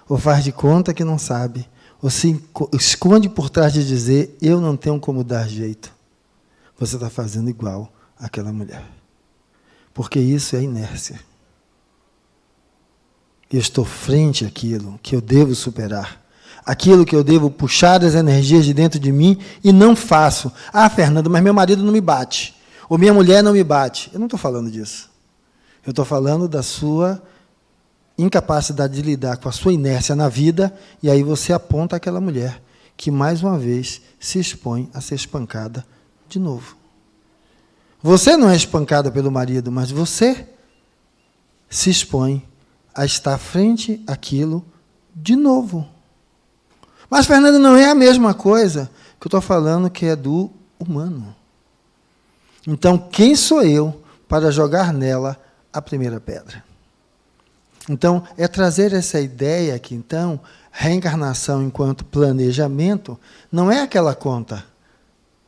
ou faz de conta que não sabe, ou se esconde por trás de dizer, eu não tenho como dar jeito. Você está fazendo igual àquela mulher. Porque isso é inércia. Eu estou frente àquilo que eu devo superar. Aquilo que eu devo puxar as energias de dentro de mim e não faço. Ah, Fernando, mas meu marido não me bate. Ou minha mulher não me bate. Eu não estou falando disso. Eu estou falando da sua incapacidade de lidar com a sua inércia na vida, e aí você aponta aquela mulher que, mais uma vez, se expõe a ser espancada de novo. Você não é espancada pelo marido, mas você se expõe a estar frente àquilo de novo. Mas, Fernando, não é a mesma coisa que eu estou falando, que é do humano. Então, quem sou eu para jogar nela a primeira pedra? Então, é trazer essa ideia que, então, reencarnação enquanto planejamento não é aquela conta.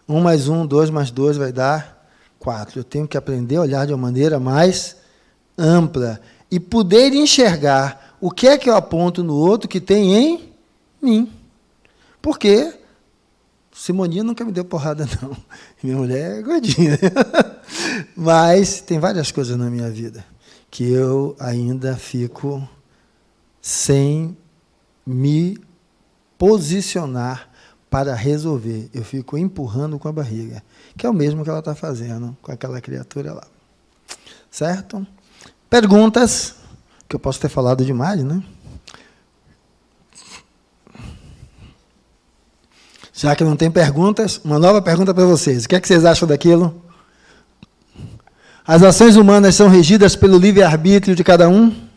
1 mais 1, 2 mais 2 vai dar 4. Eu tenho que aprender a olhar de uma maneira mais ampla e poder enxergar o que é que eu aponto no outro que tem em mim. Porque Simoninha nunca me deu porrada, não. Minha mulher é gordinha. Mas tem várias coisas na minha vida que eu ainda fico sem me posicionar para resolver. Eu fico empurrando com a barriga, que é o mesmo que ela está fazendo com aquela criatura lá. Certo? Perguntas, que eu posso ter falado demais, né? Já que não tem perguntas, uma nova pergunta para vocês. O que é que vocês acham daquilo? As ações humanas são regidas pelo livre-arbítrio de cada um?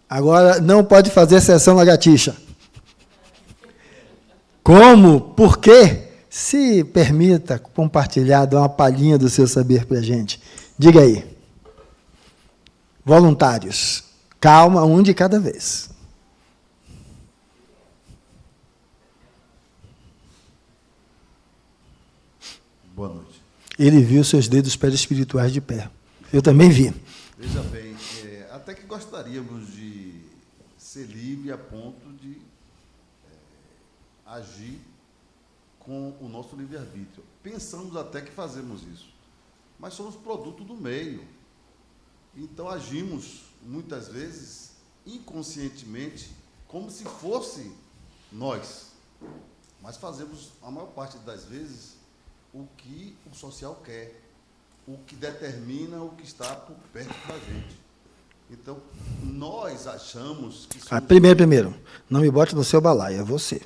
Agora, não pode fazer sessão lagartixa. Como? Por quê? Se permita compartilhar, dar uma palhinha do seu saber para a gente. Diga aí. Voluntários. Calma, um de cada vez. Boa noite. Ele viu seus dedos perispirituais de pé. Eu também vi. Veja bem, até que gostaríamos de ser livre a ponto de agir com o nosso livre-arbítrio. Pensamos até que fazemos isso, mas somos produto do meio. Então agimos, muitas vezes, inconscientemente, como se fosse nós. Mas fazemos, a maior parte das vezes, o que o social quer, o que determina o que está por perto da gente. Então, nós achamos que somos... Primeiro, não me bote no seu balaio, é você.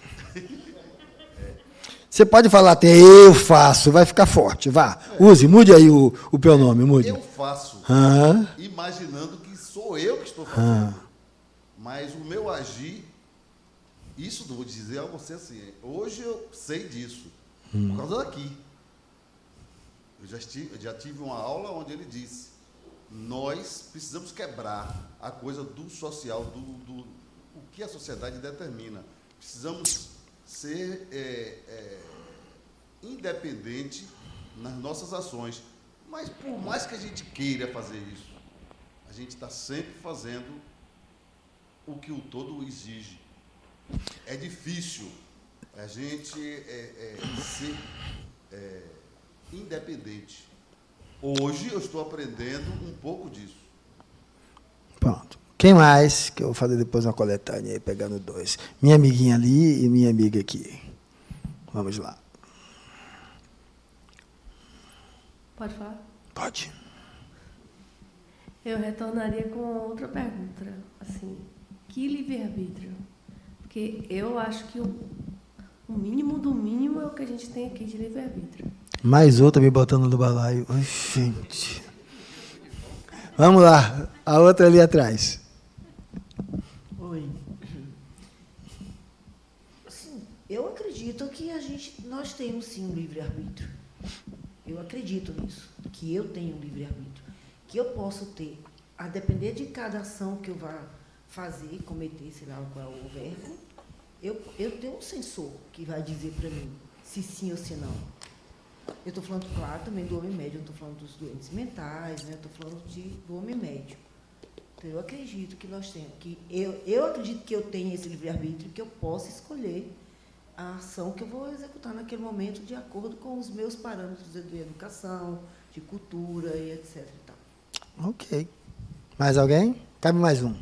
Você pode falar até eu faço, vai ficar forte, vá. Use, mude aí o pronome, mude. Eu faço, imaginando que sou eu que estou fazendo. Mas o meu agir, isso eu vou dizer a você assim, hoje eu sei disso, por causa daqui. Eu já tive uma aula onde ele disse, nós precisamos quebrar a coisa do social, o que a sociedade determina. Precisamos ser independente nas nossas ações. Mas por mais que a gente queira fazer isso, a gente está sempre fazendo o que o todo exige. É difícil a gente ser independente. Hoje eu estou aprendendo um pouco disso. Pronto. Quem mais? Que eu vou fazer depois uma coletânea aí, pegando 2. Minha amiguinha ali e minha amiga aqui. Vamos lá. Pode falar? Pode. Eu retornaria com outra pergunta, assim, que livre-arbítrio? Porque eu acho que o mínimo do mínimo é o que a gente tem aqui de livre-arbítrio. Mais outra me botando no balaio. Ai, gente. Vamos lá, a outra ali atrás. Oi. Assim, eu acredito que nós temos sim um livre-arbítrio. Eu acredito nisso, que eu tenho um livre-arbítrio. Que eu posso ter, a depender de cada ação que eu vá fazer, cometer, sei lá qual é o verbo, eu tenho um sensor que vai dizer para mim se sim ou se não. Eu estou falando, claro, também do homem médio, eu estou falando dos doentes mentais, né? Estou falando do homem médio. Então, eu acredito que nós temos, que eu acredito que eu tenho esse livre-arbítrio, que eu posso escolher a ação que eu vou executar naquele momento de acordo com os meus parâmetros de educação, de cultura e etc. E tal. Ok. Mais alguém? Cabe mais um.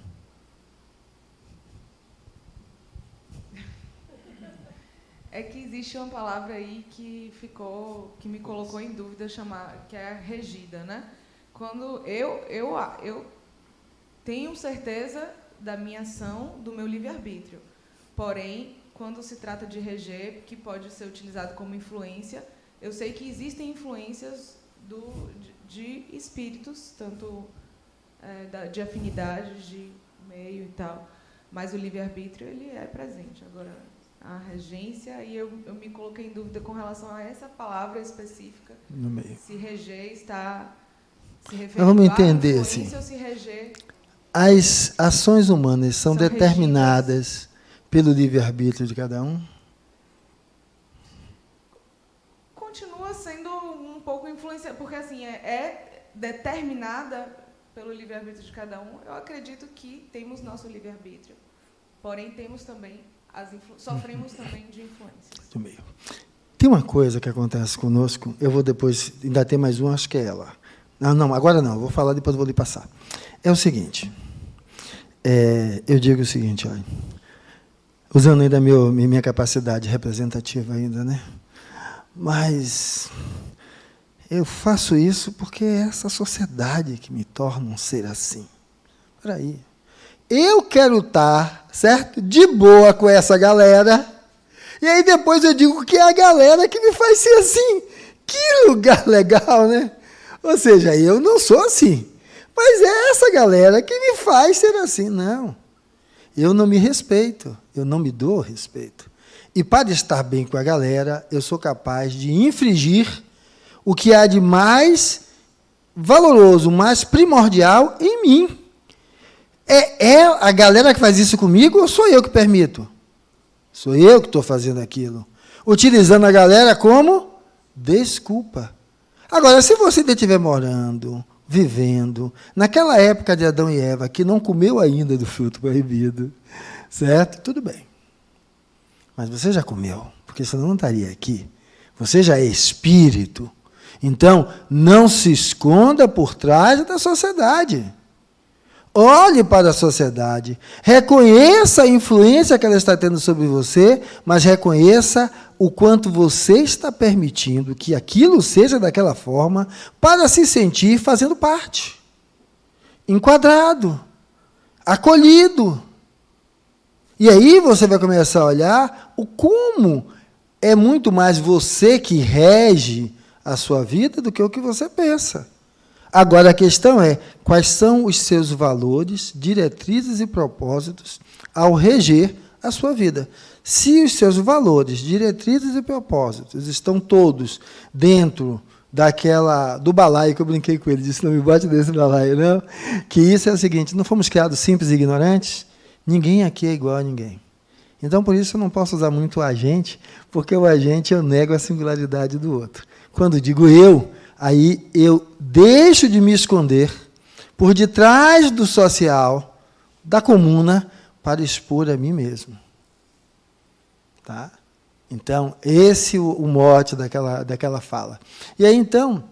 É que existe uma palavra aí que me colocou em dúvida, que é regida, né? Quando eu tenho certeza da minha ação, do meu livre-arbítrio. Porém, quando se trata de reger, que pode ser utilizado como influência, eu sei que existem influências de espíritos, tanto de afinidades, de meio e tal, mas o livre-arbítrio ele é presente. Agora, a regência, e eu me coloquei em dúvida com relação a essa palavra específica, No meio. se reger está se referindo Mas vamos entender à assim. influência ou se reger... As ações humanas são São determinadas pelo livre-arbítrio de cada um? Continua sendo um pouco influenciada, porque assim, é determinada pelo livre-arbítrio de cada um. Eu acredito que temos nosso livre-arbítrio, porém temos também sofremos também de influências. Do meio. Tem uma coisa que acontece conosco, eu vou depois, ainda tem mais uma, acho que é ela. Não, agora não, eu vou falar, depois eu vou lhe passar. É o seguinte, eu digo o seguinte, olha, usando ainda minha capacidade representativa ainda, né? Mas eu faço isso porque é essa sociedade que me torna um ser assim. Espera aí. Eu quero estar, certo? De boa com essa galera. E aí depois eu digo que é a galera que me faz ser assim. Que lugar legal, né? Ou seja, eu não sou assim. Mas é essa galera que me faz ser assim. Não. Eu não me respeito. Eu não me dou respeito. E para estar bem com a galera, eu sou capaz de infringir o que há de mais valoroso, mais primordial em mim. É a galera que faz isso comigo ou sou eu que permito? Sou eu que estou fazendo aquilo. Utilizando a galera como desculpa. Agora, se você ainda estiver morando, vivendo, naquela época de Adão e Eva, que não comeu ainda do fruto proibido, certo? Tudo bem. Mas você já comeu, porque senão não estaria aqui. Você já é espírito. Então, não se esconda por trás da sociedade. Olhe para a sociedade, reconheça a influência que ela está tendo sobre você, mas reconheça o quanto você está permitindo que aquilo seja daquela forma para se sentir fazendo parte, enquadrado, acolhido. E aí você vai começar a olhar o como é muito mais você que rege a sua vida do que o que você pensa. Agora, a questão é, quais são os seus valores, diretrizes e propósitos ao reger a sua vida? Se os seus valores, diretrizes e propósitos estão todos dentro do balaio que eu brinquei com ele, disse, não me bote desse balaio, não, que isso é o seguinte, não fomos criados simples e ignorantes? Ninguém aqui é igual a ninguém. Então, por isso, eu não posso usar muito o agente, porque o agente eu nego a singularidade do outro. Quando digo eu, aí eu deixo de me esconder por detrás do social, da comuna, para expor a mim mesmo. Tá? Então, esse é o mote daquela fala. E aí, então, o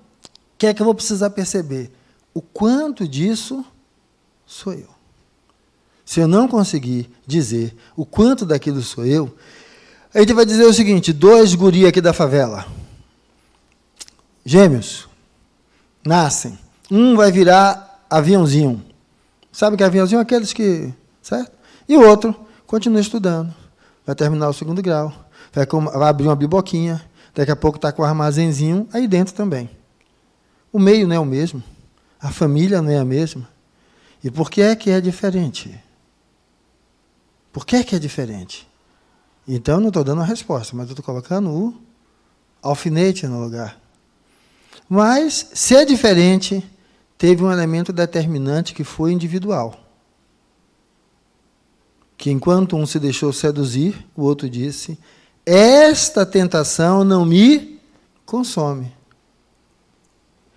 que é que eu vou precisar perceber? O quanto disso sou eu. se eu não conseguir dizer o quanto daquilo sou eu, a gente vai dizer o seguinte: 2 guri aqui da favela, gêmeos, nascem, um vai virar aviãozinho. Sabe que aviãozinho? Aqueles que... Certo? E o outro continua estudando, vai terminar o 2º grau, vai abrir uma biboquinha, daqui a pouco está com o armazenzinho aí dentro também. O meio não é o mesmo, a família não é a mesma. E por que é diferente? Por que é diferente? Então, eu não estou dando a resposta, mas eu estou colocando o alfinete no lugar. Mas, se é diferente, teve um elemento determinante que foi individual. Que enquanto um se deixou seduzir, o outro disse: esta tentação não me consome.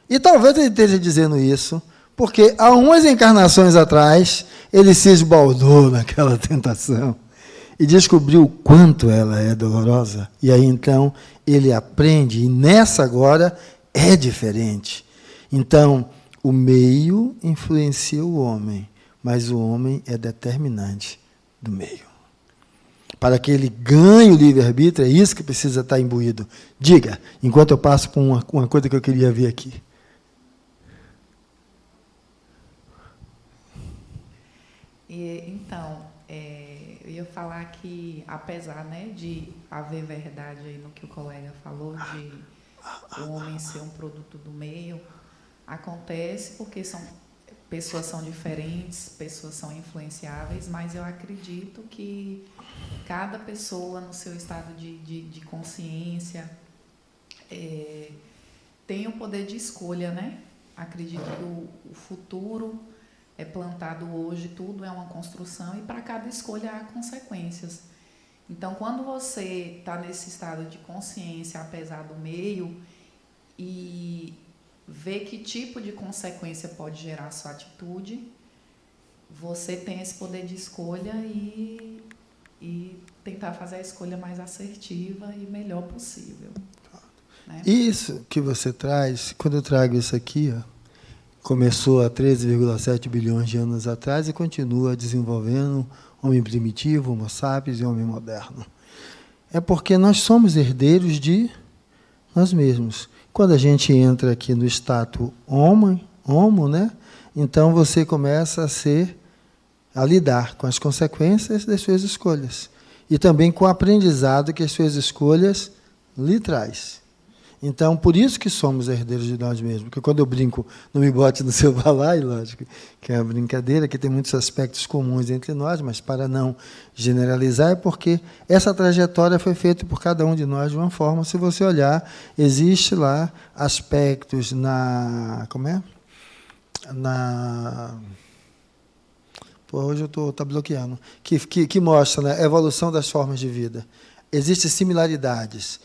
E talvez ele esteja dizendo isso porque há umas encarnações atrás ele se esbaldou naquela tentação e descobriu o quanto ela é dolorosa. E aí então ele aprende, e nessa agora é diferente. Então, o meio influencia o homem, mas o homem é determinante do meio. Para que ele ganhe o livre-arbítrio, é isso que precisa estar imbuído. Diga, enquanto eu passo por uma coisa que eu queria ver aqui. Então, eu ia falar que, apesar, né, de haver verdade aí no que o colega falou, de o homem ser um produto do meio, acontece porque pessoas são diferentes, pessoas são influenciáveis, mas eu acredito que cada pessoa, no seu estado de consciência, tem o poder de escolha, né? Acredito que o futuro é plantado hoje, tudo é uma construção, e para cada escolha há consequências. Então, quando você está nesse estado de consciência, apesar do meio, e vê que tipo de consequência pode gerar a sua atitude, você tem esse poder de escolha e tentar fazer a escolha mais assertiva e melhor possível. Né? Isso que você traz, quando eu trago isso aqui, começou há 13,7 bilhões de anos atrás e continua desenvolvendo homem primitivo, homo sapiens e homem moderno. É porque nós somos herdeiros de nós mesmos. Quando a gente entra aqui no status homo, né? Então você começa a lidar com as consequências das suas escolhas. E também com o aprendizado que as suas escolhas lhe traz. Então, por isso que somos herdeiros de nós mesmos. Porque quando eu brinco, não me bote no seu balaio, lógico, que é uma brincadeira, que tem muitos aspectos comuns entre nós, mas para não generalizar, é porque essa trajetória foi feita por cada um de nós de uma forma. Se você olhar, existe lá aspectos hoje eu estou bloqueando. Que mostra, né, a evolução das formas de vida. Existem similaridades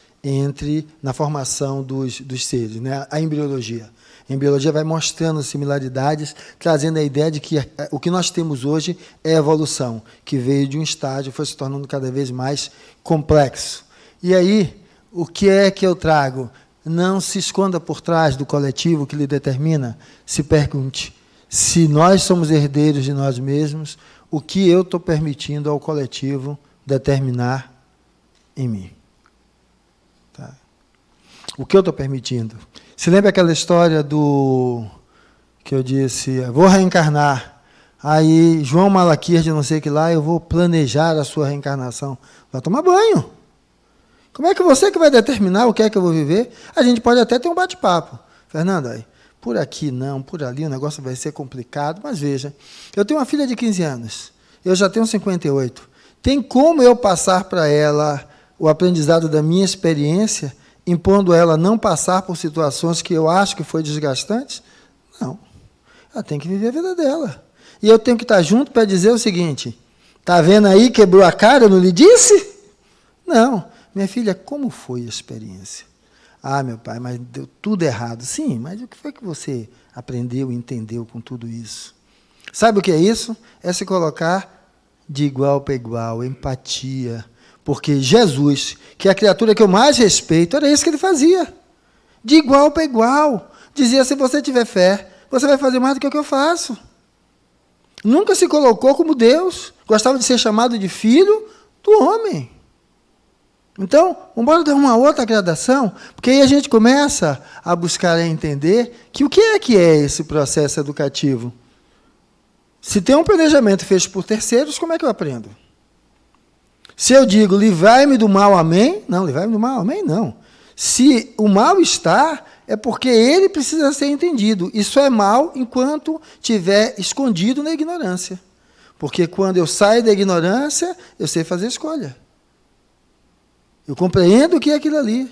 na formação dos seres, né? A embriologia. A embriologia vai mostrando similaridades, trazendo a ideia de que o que nós temos hoje é evolução, que veio de um estágio, foi se tornando cada vez mais complexo. E aí, o que é que eu trago? Não se esconda por trás do coletivo que lhe determina, se pergunte, se nós somos herdeiros de nós mesmos, o que eu estou permitindo ao coletivo determinar em mim? O que eu estou permitindo? Se lembra aquela história que eu disse, vou reencarnar, aí João Malaquias de não sei o que lá, eu vou planejar a sua reencarnação. Vai tomar banho. Como é que você que vai determinar o que é que eu vou viver? A gente pode até ter um bate-papo. Fernando, aí, por aqui não, por ali o negócio vai ser complicado, mas veja, eu tenho uma filha de 15 anos, eu já tenho 58. Tem como eu passar para ela o aprendizado da minha experiência, impondo ela não passar por situações que eu acho que foi desgastantes? Não. Ela tem que viver a vida dela. E eu tenho que estar junto para dizer o seguinte, está vendo aí, quebrou a cara, eu não lhe disse? Não. Minha filha, como foi a experiência? Ah, meu pai, mas deu tudo errado. Sim, mas o que foi que você aprendeu e entendeu com tudo isso? Sabe o que é isso? É se colocar de igual para igual, empatia. Porque Jesus, que é a criatura que eu mais respeito, era isso que ele fazia. De igual para igual. Dizia, se você tiver fé, você vai fazer mais do que o que eu faço. Nunca se colocou como Deus. Gostava de ser chamado de filho do homem. Então, vamos dar uma outra gradação, porque aí a gente começa a buscar a entender que o que é esse processo educativo? Se tem um planejamento feito por terceiros, como é que eu aprendo? Se eu digo, livrai-me do mal, amém? Não, livrai-me do mal, amém? Não. Se o mal está, é porque ele precisa ser entendido. Isso é mal enquanto estiver escondido na ignorância. Porque quando eu saio da ignorância, eu sei fazer escolha. Eu compreendo o que é aquilo ali.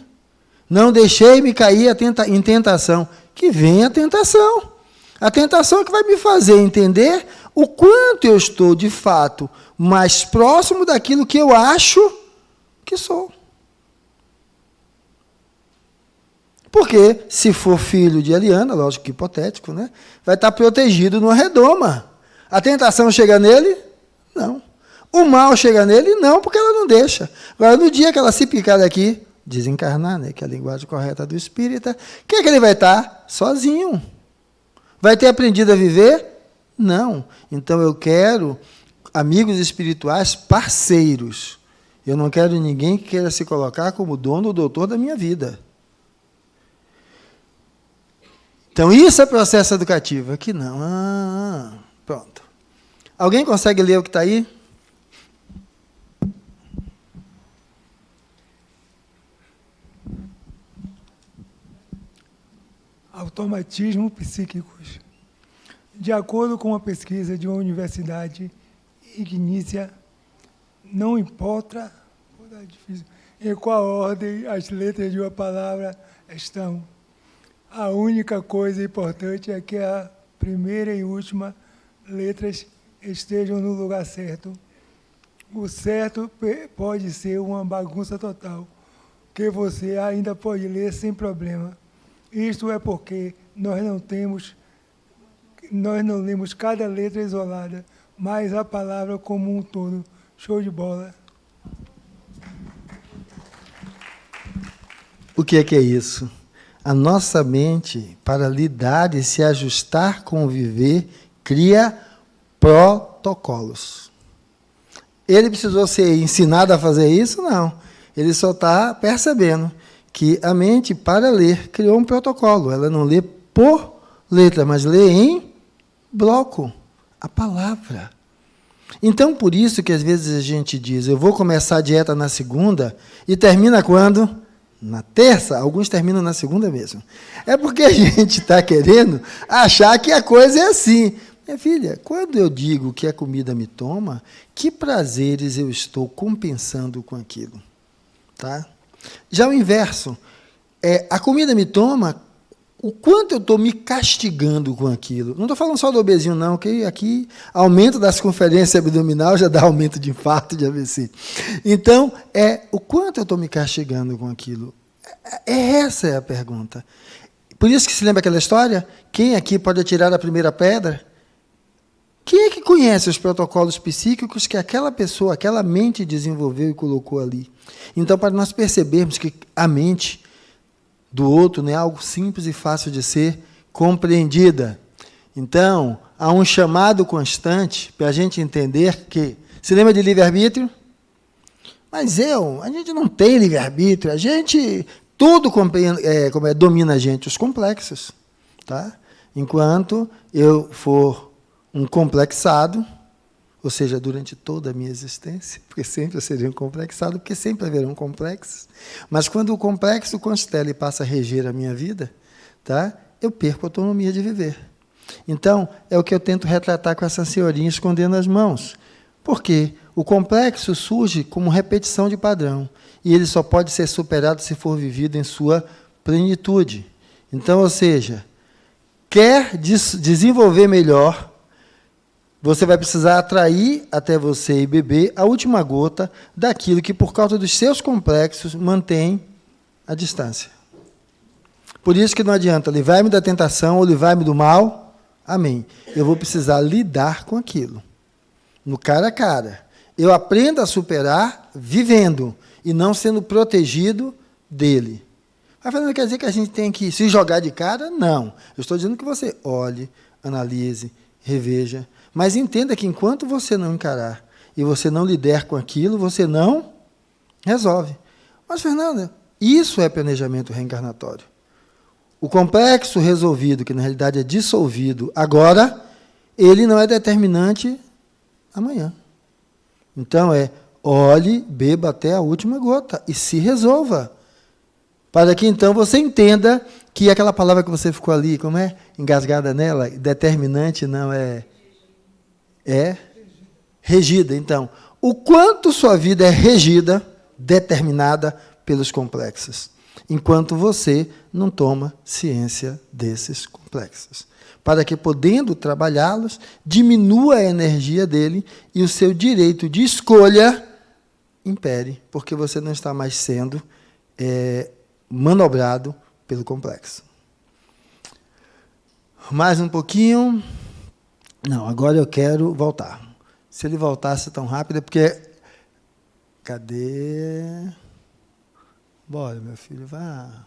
Não deixei-me cair em tentação. Que venha a tentação. A tentação é que vai me fazer entender o quanto eu estou, de fato, mais próximo daquilo que eu acho que sou. Porque, se for filho de Eliana, lógico que hipotético, né, vai estar protegido numa redoma. A tentação chega nele? Não. O mal chega nele? Não, porque ela não deixa. Agora, no dia que ela se picar daqui, desencarnar, né, que é a linguagem correta do espírita, que ele vai estar? Sozinho. Vai ter aprendido a viver? Não. Então, eu quero amigos espirituais parceiros. Eu não quero ninguém que queira se colocar como dono ou doutor da minha vida. Então, isso é processo educativo. Aqui não. Pronto. Alguém consegue ler o que está aí? Automatismo psíquicos. De acordo com uma pesquisa de uma universidade ignícia, não importa em qual ordem as letras de uma palavra estão. A única coisa importante é que a primeira e última letras estejam no lugar certo. O certo pode ser uma bagunça total, que você ainda pode ler sem problema. Isto é porque nós não lemos cada letra isolada, mas a palavra como um todo. Show de bola. O que é isso? A nossa mente, para lidar e se ajustar com o viver, cria protocolos. Ele precisou ser ensinado a fazer isso? Não. Ele só está percebendo que a mente, para ler, criou um protocolo. Ela não lê por letra, mas lê em bloco, a palavra. Então, por isso que às vezes a gente diz, eu vou começar a dieta na segunda, e termina quando? Na terça. Alguns terminam na segunda mesmo. É porque a gente está querendo achar que a coisa é assim. Minha filha, quando eu digo que a comida me toma, que prazeres eu estou compensando com aquilo? Tá? Já o inverso, a comida me toma, o quanto eu estou me castigando com aquilo. Não estou falando só do obesinho, não, que aqui aumento da circunferência abdominal já dá aumento de infarto, de AVC. Então, o quanto eu estou me castigando com aquilo. Essa é a pergunta. Por isso que se lembra aquela história? Quem aqui pode atirar a primeira pedra? Quem é que conhece os protocolos psíquicos que aquela pessoa, aquela mente desenvolveu e colocou ali? Então, para nós percebermos que a mente do outro não é algo simples e fácil de ser compreendida. Então, há um chamado constante para a gente entender que... Se lembra de livre-arbítrio? Mas a gente não tem livre-arbítrio, a gente... Tudo domina a gente, os complexos. Tá? Enquanto eu for um complexado, ou seja, durante toda a minha existência, porque sempre eu serei um complexado, porque sempre haverão complexos, mas quando o complexo constela e passa a reger a minha vida, tá? Eu perco a autonomia de viver. Então, é o que eu tento retratar com essa senhorinha escondendo as mãos. Porque o complexo surge como repetição de padrão, e ele só pode ser superado se for vivido em sua plenitude. Então, ou seja, quer desenvolver melhor, você vai precisar atrair até você e beber a última gota daquilo que, por causa dos seus complexos, mantém a distância. Por isso que não adianta livrar-me da tentação ou livrar-me do mal. Amém. Eu vou precisar lidar com aquilo. No cara a cara. Eu aprendo a superar vivendo e não sendo protegido dele. Mas não quer dizer que a gente tem que se jogar de cara? Não. Eu estou dizendo que você olhe, analise, reveja. Mas entenda que enquanto você não encarar e você não lidar com aquilo, você não resolve. Mas, Fernanda, isso é planejamento reencarnatório. O complexo resolvido, que na realidade é dissolvido agora, ele não é determinante amanhã. Então olhe, beba até a última gota e se resolva. Para que então você entenda que aquela palavra que você ficou ali, como é? Engasgada nela, determinante não é regida. Então, o quanto sua vida é regida, determinada pelos complexos, enquanto você não toma ciência desses complexos. Para que, podendo trabalhá-los, diminua a energia dele e o seu direito de escolha impere, porque você não está mais sendo manobrado pelo complexo. Mais um pouquinho. Não, agora eu quero voltar. Se ele voltasse tão rápido, é porque... Cadê? Bora, meu filho, vá.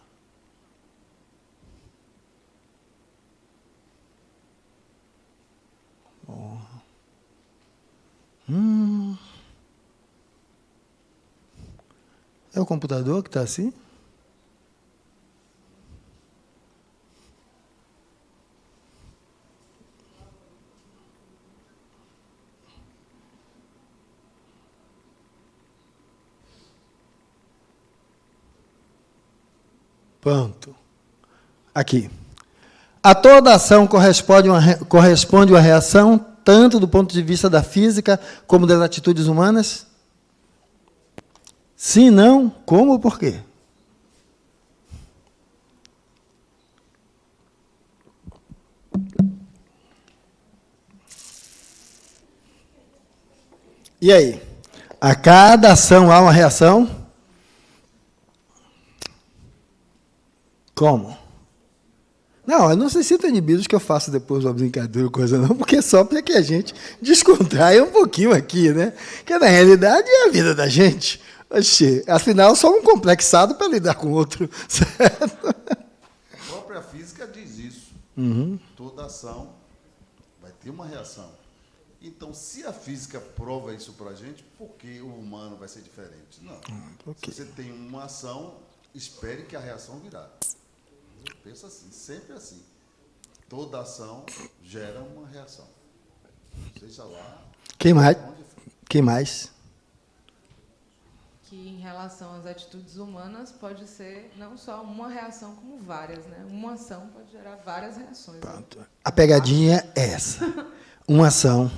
É o computador que está assim? Pronto. Aqui. A toda ação corresponde uma reação, tanto do ponto de vista da física, como das atitudes humanas? Sim, não, como, por quê? E aí? A cada ação há uma reação? Como? Não, eu não sei se tem inibidos que eu faço depois uma brincadeira ou coisa não, porque é só para que a gente descontraia um pouquinho aqui, né? Que na realidade é a vida da gente. Oxê, afinal, só um complexado para lidar com o outro, certo? A própria física diz isso. Toda ação vai ter uma reação. Então, se a física prova isso para a gente, por que o humano vai ser diferente? Não. Okay. Se você tem uma ação, espere que a reação virá. Eu penso assim, sempre assim. Toda ação gera uma reação. Seja lá... Quem mais? Quem mais? Que em relação às atitudes humanas pode ser não só uma reação, como várias, né? Uma ação pode gerar várias reações. Pronto. A pegadinha é essa. Uma ação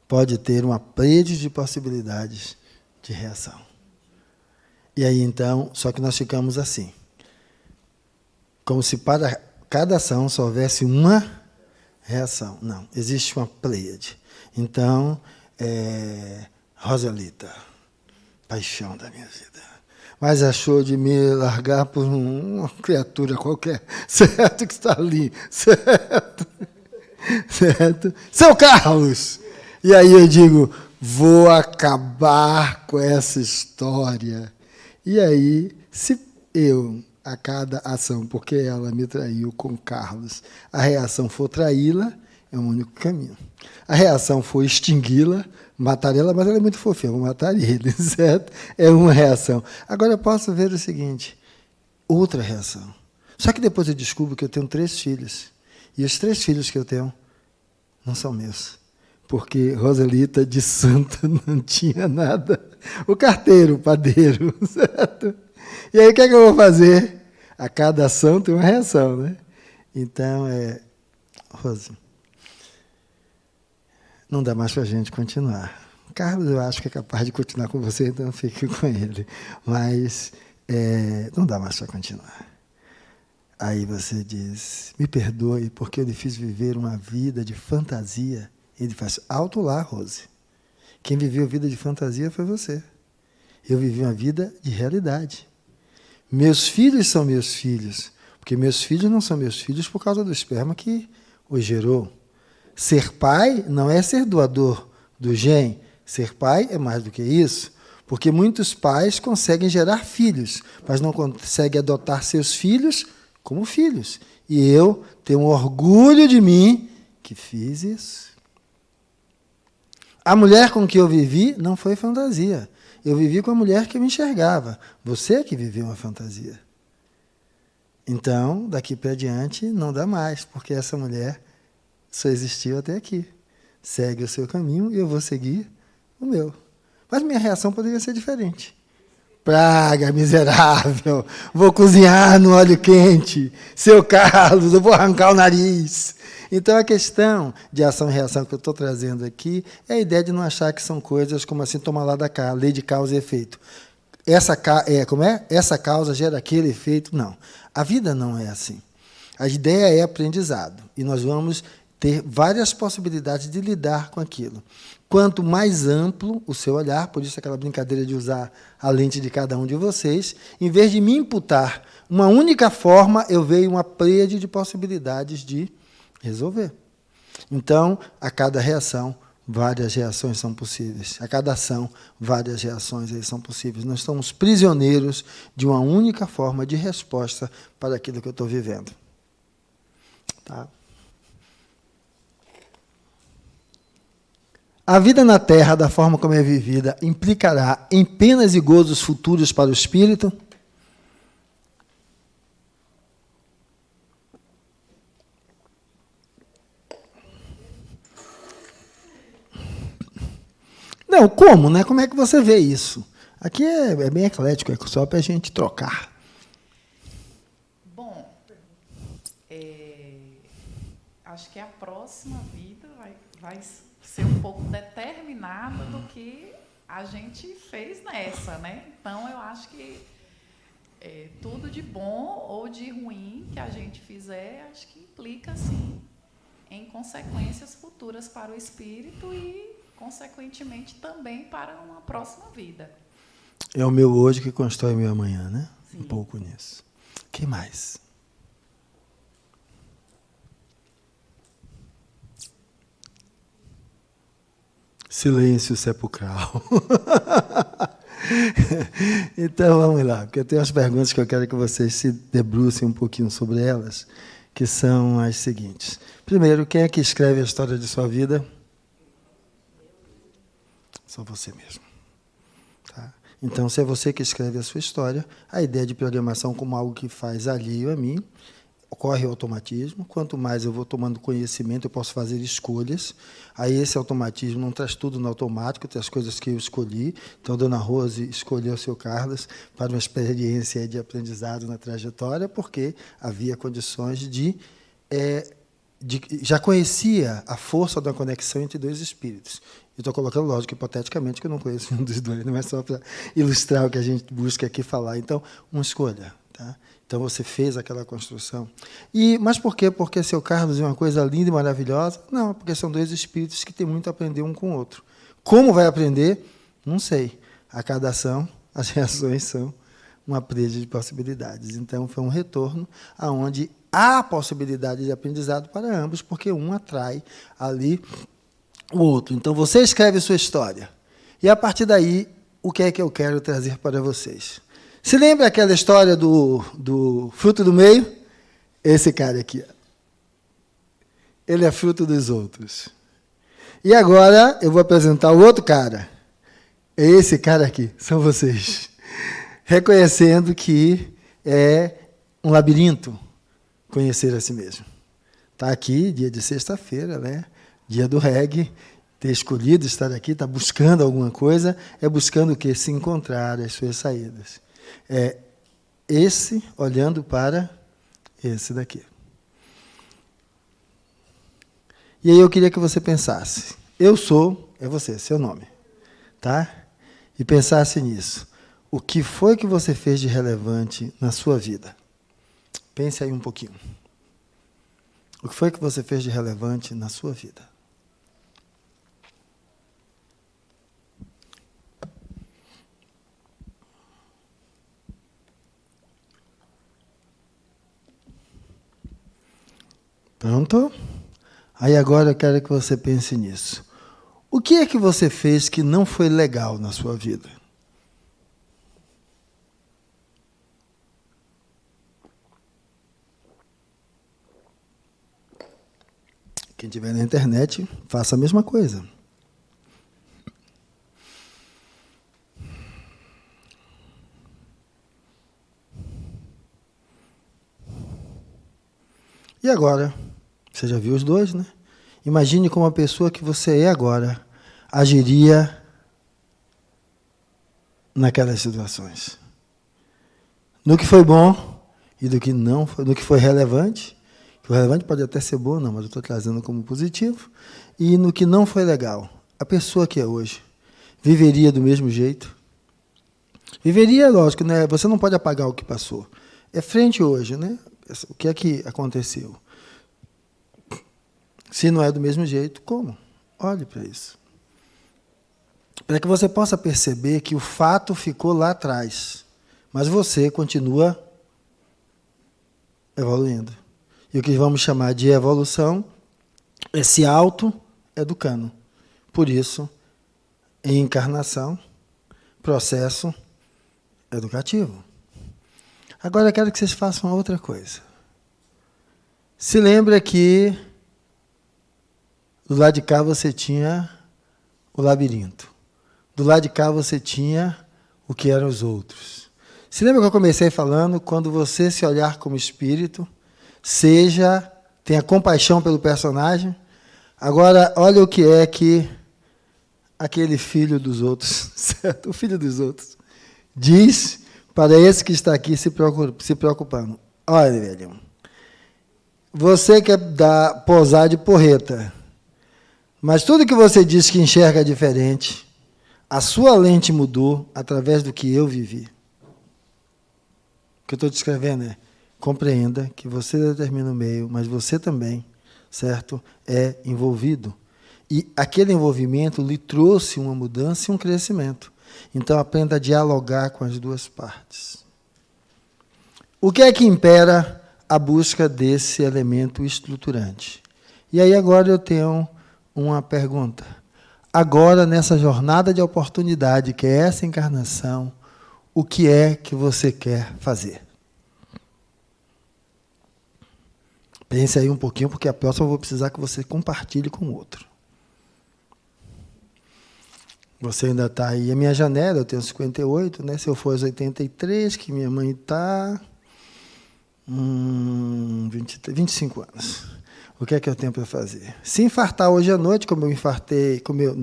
pode ter uma rede de possibilidades de reação. E aí, então, só que nós ficamos assim. Como se para cada ação só houvesse uma reação. Não, existe uma pleiade. Então, Roselita, paixão da minha vida. Mas achou de me largar por uma criatura qualquer, certo? Que está ali, certo? Certo? Seu Carlos! E aí eu digo, vou acabar com essa história. E aí, se eu, a cada ação, porque ela me traiu com Carlos, a reação for traí-la, é o único caminho. A reação for extingui-la, matar ela, mas ela é muito fofinha, vou matar ele, certo? É uma reação. Agora eu posso ver o seguinte, outra reação. Só que depois eu descubro que eu tenho 3 filhos. E os 3 filhos que eu tenho não são meus. Porque Roselita de santa não tinha nada. O carteiro, o padeiro, certo? E aí o que é que eu vou fazer? A cada ação tem uma reação, né? Então, Rose, não dá mais para a gente continuar. Carlos, eu acho que é capaz de continuar com você, então fique com ele. Mas não dá mais para continuar. Aí você diz, me perdoe, porque eu lhe fiz viver uma vida de fantasia. Ele faz, alto lá, Rose. Quem viveu vida de fantasia foi você. Eu vivi uma vida de realidade. Meus filhos são meus filhos, porque meus filhos não são meus filhos por causa do esperma que os gerou. Ser pai não é ser doador do gene. Ser pai é mais do que isso, porque muitos pais conseguem gerar filhos, mas não conseguem adotar seus filhos como filhos. E eu tenho um orgulho de mim que fiz isso. A mulher com que eu vivi não foi fantasia. Eu vivi com a mulher que me enxergava. Você que viveu uma fantasia. Então, daqui para diante, não dá mais, porque essa mulher só existiu até aqui. Segue o seu caminho e eu vou seguir o meu. Mas minha reação poderia ser diferente. Praga, miserável, vou cozinhar no óleo quente, seu Carlos, eu vou arrancar o nariz. Então, a questão de ação e reação que eu estou trazendo aqui é a ideia de não achar que são coisas como assim, toma lá da cá, lei de causa e efeito. Essa causa gera aquele efeito. Não. A vida não é assim. A ideia é aprendizado. E nós vamos ter várias possibilidades de lidar com aquilo. Quanto mais amplo o seu olhar, por isso aquela brincadeira de usar a lente de cada um de vocês, em vez de me imputar uma única forma, eu vejo uma pleiade de possibilidades de resolver. Então, a cada reação, várias reações são possíveis. A cada ação, várias reações aí são possíveis. Nós estamos prisioneiros de uma única forma de resposta para aquilo que eu estou vivendo. Tá? A vida na Terra, da forma como é vivida, implicará em penas e gozos futuros para o espírito? Não, como, né? Como é que você vê isso? Aqui é bem eclético, é só para a gente trocar. Bom, acho que a próxima vida vai ser um pouco determinada do que a gente fez nessa, né? Então, eu acho que tudo de bom ou de ruim que a gente fizer, acho que implica, sim, em consequências futuras para o espírito e, consequentemente, também para uma próxima vida. É o meu hoje que constrói o meu amanhã, né? Sim. Um pouco nisso. O que mais? Silêncio sepulcral. Então, vamos lá, porque eu tenho umas perguntas que eu quero que vocês se debrucem um pouquinho sobre elas, que são as seguintes. Primeiro, quem é que escreve a história de sua vida? Só você mesmo. Tá? Então, se é você que escreve a sua história, a ideia de programação como algo que faz alheio a mim, ocorre o automatismo. Quanto mais eu vou tomando conhecimento, eu posso fazer escolhas. Aí esse automatismo não traz tudo no automático, tem as coisas que eu escolhi. Então, a dona Rose escolheu o seu Carlos para uma experiência de aprendizado na trajetória, porque havia condições já conhecia a força da conexão entre dois espíritos. Eu estou colocando, lógico, hipoteticamente, que eu não conheço um dos dois, não é só para ilustrar o que a gente busca aqui falar. Então, uma escolha. Tá? Então, você fez aquela construção. Mas por quê? Porque seu Carlos é uma coisa linda e maravilhosa? Não, porque são dois espíritos que têm muito a aprender um com o outro. Como vai aprender? Não sei. A cada ação, as reações são uma presa de possibilidades. Então, foi um retorno aonde há possibilidade de aprendizado para ambos, porque um atrai ali o outro. Então, você escreve sua história. E, a partir daí, o que é que eu quero trazer para vocês? Se lembra aquela história do fruto do meio? Esse cara aqui. Ele é fruto dos outros. E agora, eu vou apresentar o outro cara. É esse cara aqui, são vocês. Reconhecendo que é um labirinto conhecer a si mesmo. Está aqui, dia de sexta-feira, né? Dia do reggae, ter escolhido estar aqui, está buscando alguma coisa, é buscando o quê? Se encontrar as suas saídas. É esse olhando para esse daqui. E aí eu queria que você pensasse, eu sou, é você, seu nome, tá? E pensasse nisso. O que foi que você fez de relevante na sua vida? Pense aí um pouquinho. O que foi que você fez de relevante na sua vida? Pronto? Aí agora eu quero que você pense nisso. O que é que você fez que não foi legal na sua vida? Quem estiver na internet, faça a mesma coisa. E agora? Você já viu os dois, né? Imagine como a pessoa que você é agora agiria naquelas situações. No que foi bom e do que não foi, no que foi relevante. O relevante pode até ser bom, não, mas eu estou trazendo como positivo. E no que não foi legal. A pessoa que é hoje viveria do mesmo jeito? Viveria, lógico, né? Você não pode apagar o que passou. É frente hoje, né? O que é que aconteceu? Se não é do mesmo jeito, como? Olhe para isso. Para que você possa perceber que o fato ficou lá atrás, mas você continua evoluindo. E o que vamos chamar de evolução é se auto-educando. Por isso, em encarnação, processo educativo. Agora eu quero que vocês façam outra coisa. Se lembra que do lado de cá você tinha o labirinto. Do lado de cá você tinha o que eram os outros. Se lembra que eu comecei falando, quando você se olhar como espírito, tenha compaixão pelo personagem. Agora, olha o que é que aquele filho dos outros, certo? O filho dos outros, diz para esse que está aqui se preocupando. Olha, velho, você quer posar de porreta, mas tudo que você diz que enxerga é diferente, a sua lente mudou através do que eu vivi. O que eu estou descrevendo é, compreenda que você determina o meio, mas você também, certo, é envolvido. E aquele envolvimento lhe trouxe uma mudança e um crescimento. Então, aprenda a dialogar com as duas partes. O que é que impera a busca desse elemento estruturante? E aí, agora eu tenho uma pergunta. Agora, nessa jornada de oportunidade, que é essa encarnação, o que é que você quer fazer? Pense aí um pouquinho, porque a próxima eu vou precisar que você compartilhe com o outro. Você ainda está aí. A minha janela, eu tenho 58, né? Se eu for aos 83, que minha mãe está... 25 anos. O que é que eu tenho para fazer? Se infartar hoje à noite, como eu infartei...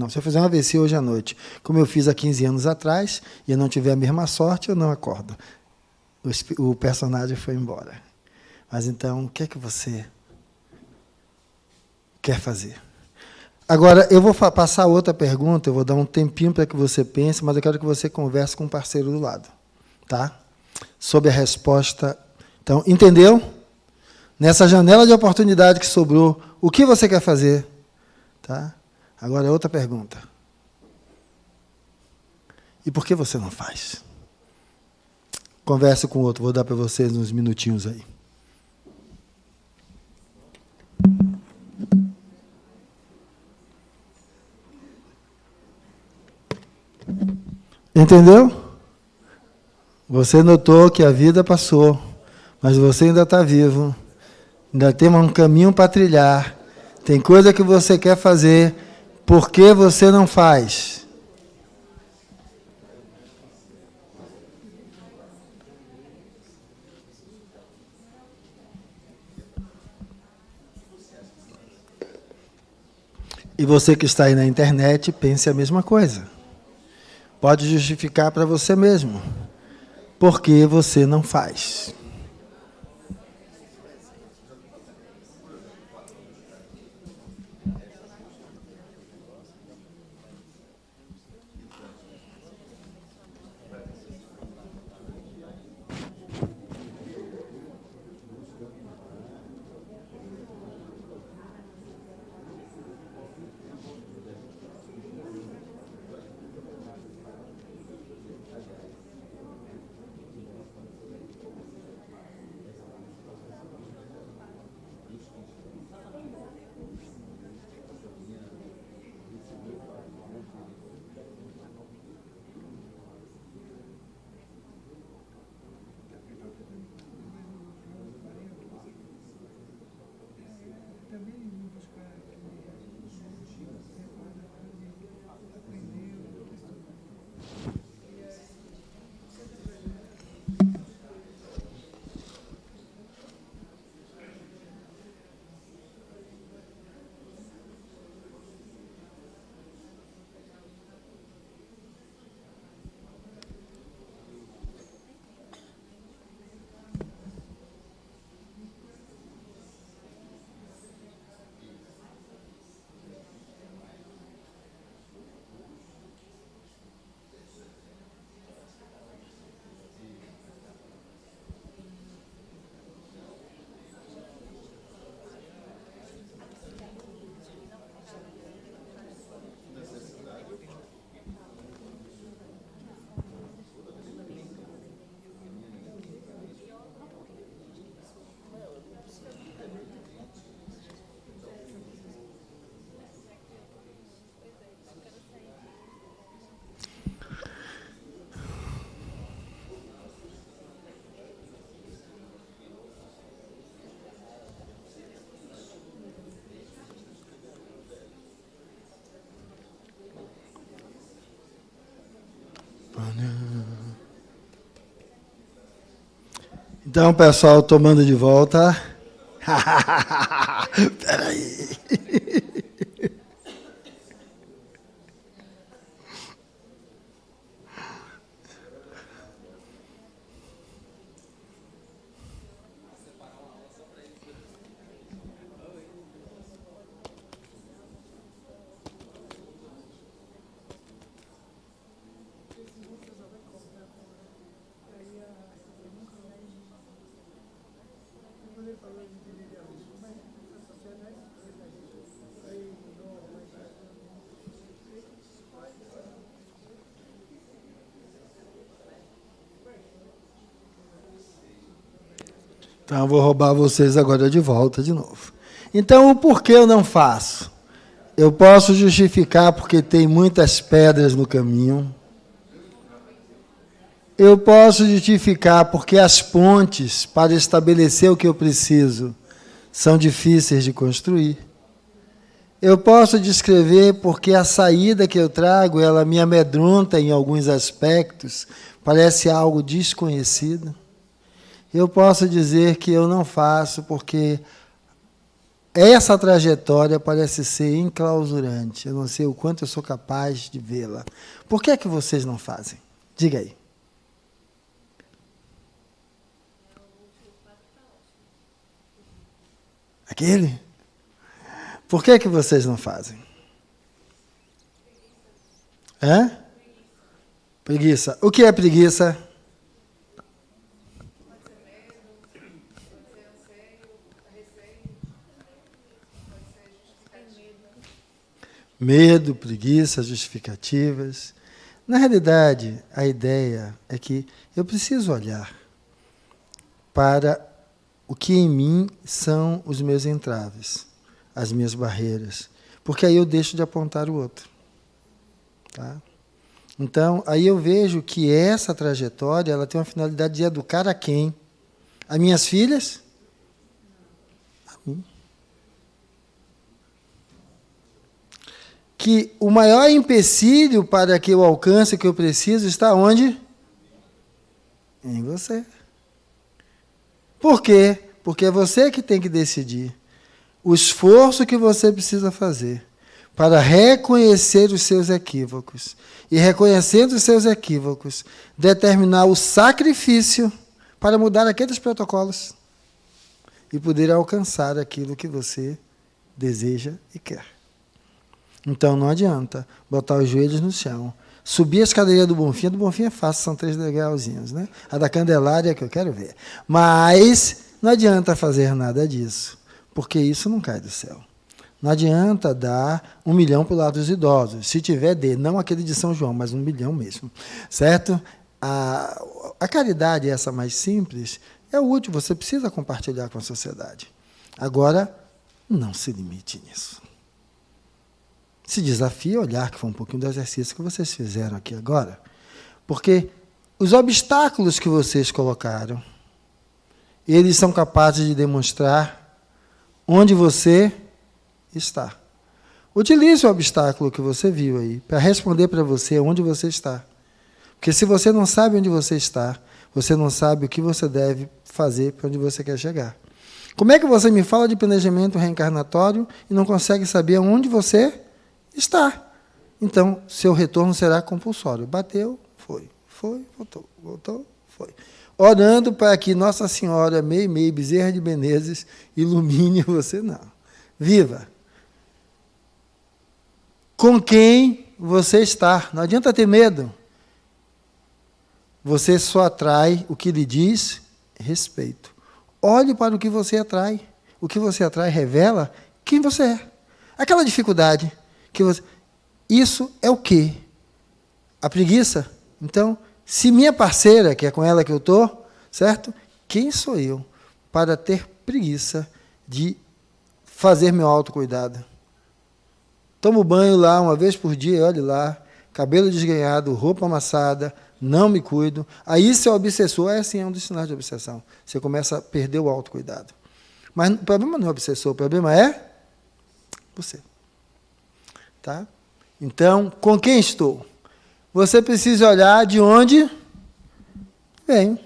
se eu fizer um AVC hoje à noite, como eu fiz há 15 anos atrás, e eu não tiver a mesma sorte, eu não acordo. O personagem foi embora. Mas então, o que é que você quer fazer? Agora, eu vou passar outra pergunta, eu vou dar um tempinho para que você pense, mas eu quero que você converse com um parceiro do lado, tá? Sobre a resposta. Então, entendeu? Nessa janela de oportunidade que sobrou, o que você quer fazer? Tá? Agora, outra pergunta. E por que você não faz? Converse com o outro, vou dar para vocês uns minutinhos aí. Entendeu? Você notou que a vida passou, mas você ainda está vivo. Ainda tem um caminho para trilhar. Tem coisa que você quer fazer, por que você não faz? E você que está aí na internet, pense a mesma coisa. Pode justificar para você mesmo. Por que você não faz? Então, pessoal, tomando de volta. Peraí. Então, eu vou roubar vocês agora de volta de novo. Então, o porquê eu não faço? Eu posso justificar porque tem muitas pedras no caminho. Eu posso justificar porque as pontes para estabelecer o que eu preciso são difíceis de construir. Eu posso descrever porque a saída que eu trago, ela me amedronta em alguns aspectos, parece algo desconhecido. Eu posso dizer que eu não faço porque essa trajetória parece ser enclausurante. Eu não sei o quanto eu sou capaz de vê-la. Por que é que vocês não fazem? Diga aí. Aquele? Por que é que vocês não fazem? Hã? Preguiça. O que é preguiça? Medo, preguiça, justificativas. Na realidade, a ideia é que eu preciso olhar para o que em mim são os meus entraves, as minhas barreiras, porque aí eu deixo de apontar o outro. Tá? Então, aí eu vejo que essa trajetória ela tem uma finalidade de educar a quem? A minhas filhas? A mim. Que o maior empecilho para que eu alcance o que eu preciso está onde? Em você. Por quê? Porque é você que tem que decidir o esforço que você precisa fazer para reconhecer os seus equívocos. E reconhecendo os seus equívocos, determinar o sacrifício para mudar aqueles protocolos e poder alcançar aquilo que você deseja e quer. Então não adianta botar os joelhos no chão, subir a escadaria do Bonfim é fácil, são 3 degrauzinhos, né? A da Candelária que eu quero ver. Mas não adianta fazer nada disso, porque isso não cai do céu. Não adianta dar 1 milhão para o lado dos idosos. Se tiver, dê. Não aquele de São João, mas 1 milhão mesmo. Certo? A caridade, essa mais simples, é útil, você precisa compartilhar com a sociedade. Agora, não se limite nisso. Se desafie a olhar, que foi um pouquinho do exercício que vocês fizeram aqui agora. Porque os obstáculos que vocês colocaram, eles são capazes de demonstrar onde você está. Utilize o obstáculo que você viu aí para responder para você onde você está. Porque se você não sabe onde você está, você não sabe o que você deve fazer para onde você quer chegar. Como é que você me fala de planejamento reencarnatório e não consegue saber onde você está? Então, seu retorno será compulsório. Bateu, foi, voltou, foi. Orando para que Nossa Senhora Meimei Bezerra de Menezes ilumine você, não. Viva! Com quem você está. Não adianta ter medo. Você só atrai o que lhe diz respeito. Olhe para o que você atrai. O que você atrai revela quem você é. Aquela dificuldade que você... Isso é o quê? A preguiça? Então, se minha parceira, que é com ela que eu estou, certo? Quem sou eu para ter preguiça de fazer meu autocuidado? Tomo banho lá uma vez por dia, olhe lá, cabelo desgrenhado, roupa amassada, não me cuido. Aí, se é obsessor, é assim, é um dos sinais de obsessão. Você começa a perder o autocuidado. Mas o problema não é o obsessor, o problema é você. Tá? Então, com quem estou? Você precisa olhar de onde venho.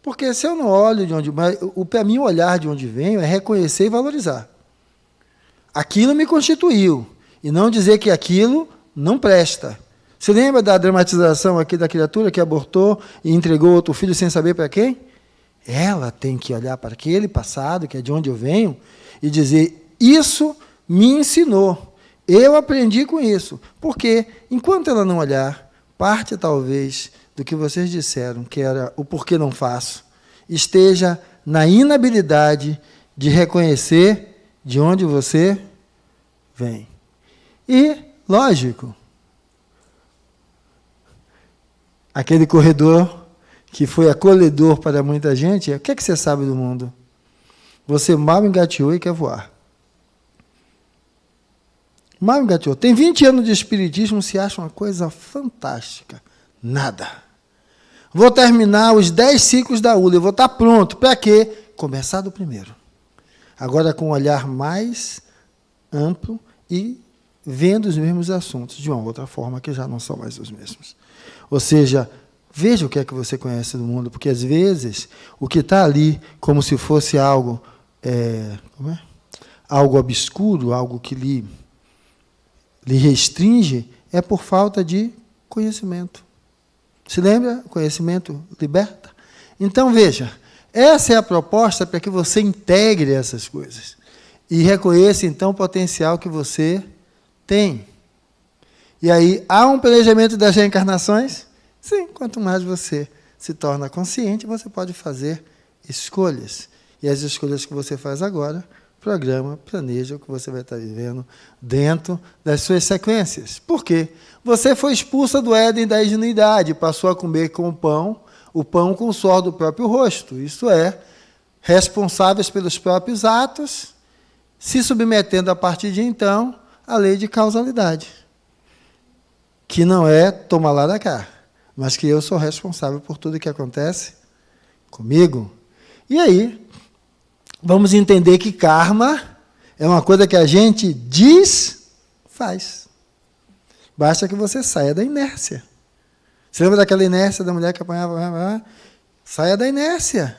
Porque se eu não olho de onde... Para mim, o olhar de onde venho é reconhecer e valorizar. Aquilo me constituiu. E não dizer que aquilo não presta. Você lembra da dramatização aqui da criatura que abortou e entregou outro filho sem saber para quem? Ela tem que olhar para aquele passado, que é de onde eu venho, e dizer, isso me ensinou. Eu aprendi com isso. Porque, enquanto ela não olhar, parte, talvez, do que vocês disseram, que era o porquê não faço, esteja na inabilidade de reconhecer de onde você vem. E, lógico, aquele corredor que foi acolhedor para muita gente, o que é que você sabe do mundo? Você mal engateou e quer voar. Mal engateou. Tem 20 anos de espiritismo, se acha uma coisa fantástica. Nada. Vou terminar os 10 ciclos da ULA, eu vou estar pronto. Para quê? Começar do primeiro. Agora com um olhar mais amplo e vendo os mesmos assuntos, de uma outra forma, que já não são mais os mesmos. Ou seja, veja o que é que você conhece do mundo, porque às vezes o que está ali como se fosse algo, algo obscuro, algo que lhe restringe, é por falta de conhecimento. Se lembra? Conhecimento liberta. Então, veja, essa é a proposta para que você integre essas coisas e reconheça, então, o potencial que você tem. E aí, há um planejamento das reencarnações? Sim, quanto mais você se torna consciente, você pode fazer escolhas. E as escolhas que você faz agora, programa, planeja o que você vai estar vivendo dentro das suas sequências. Por quê? Você foi expulsa do Éden da ingenuidade, passou a comer com o pão com o suor do próprio rosto. Isso é, responsáveis pelos próprios atos, se submetendo a partir de então à lei de causalidade, que não é tomar lá da cá, mas que eu sou responsável por tudo que acontece comigo. E aí, vamos entender que karma é uma coisa que a gente diz, faz. Basta que você saia da inércia. Você lembra daquela inércia da mulher que apanhava? Saia da inércia.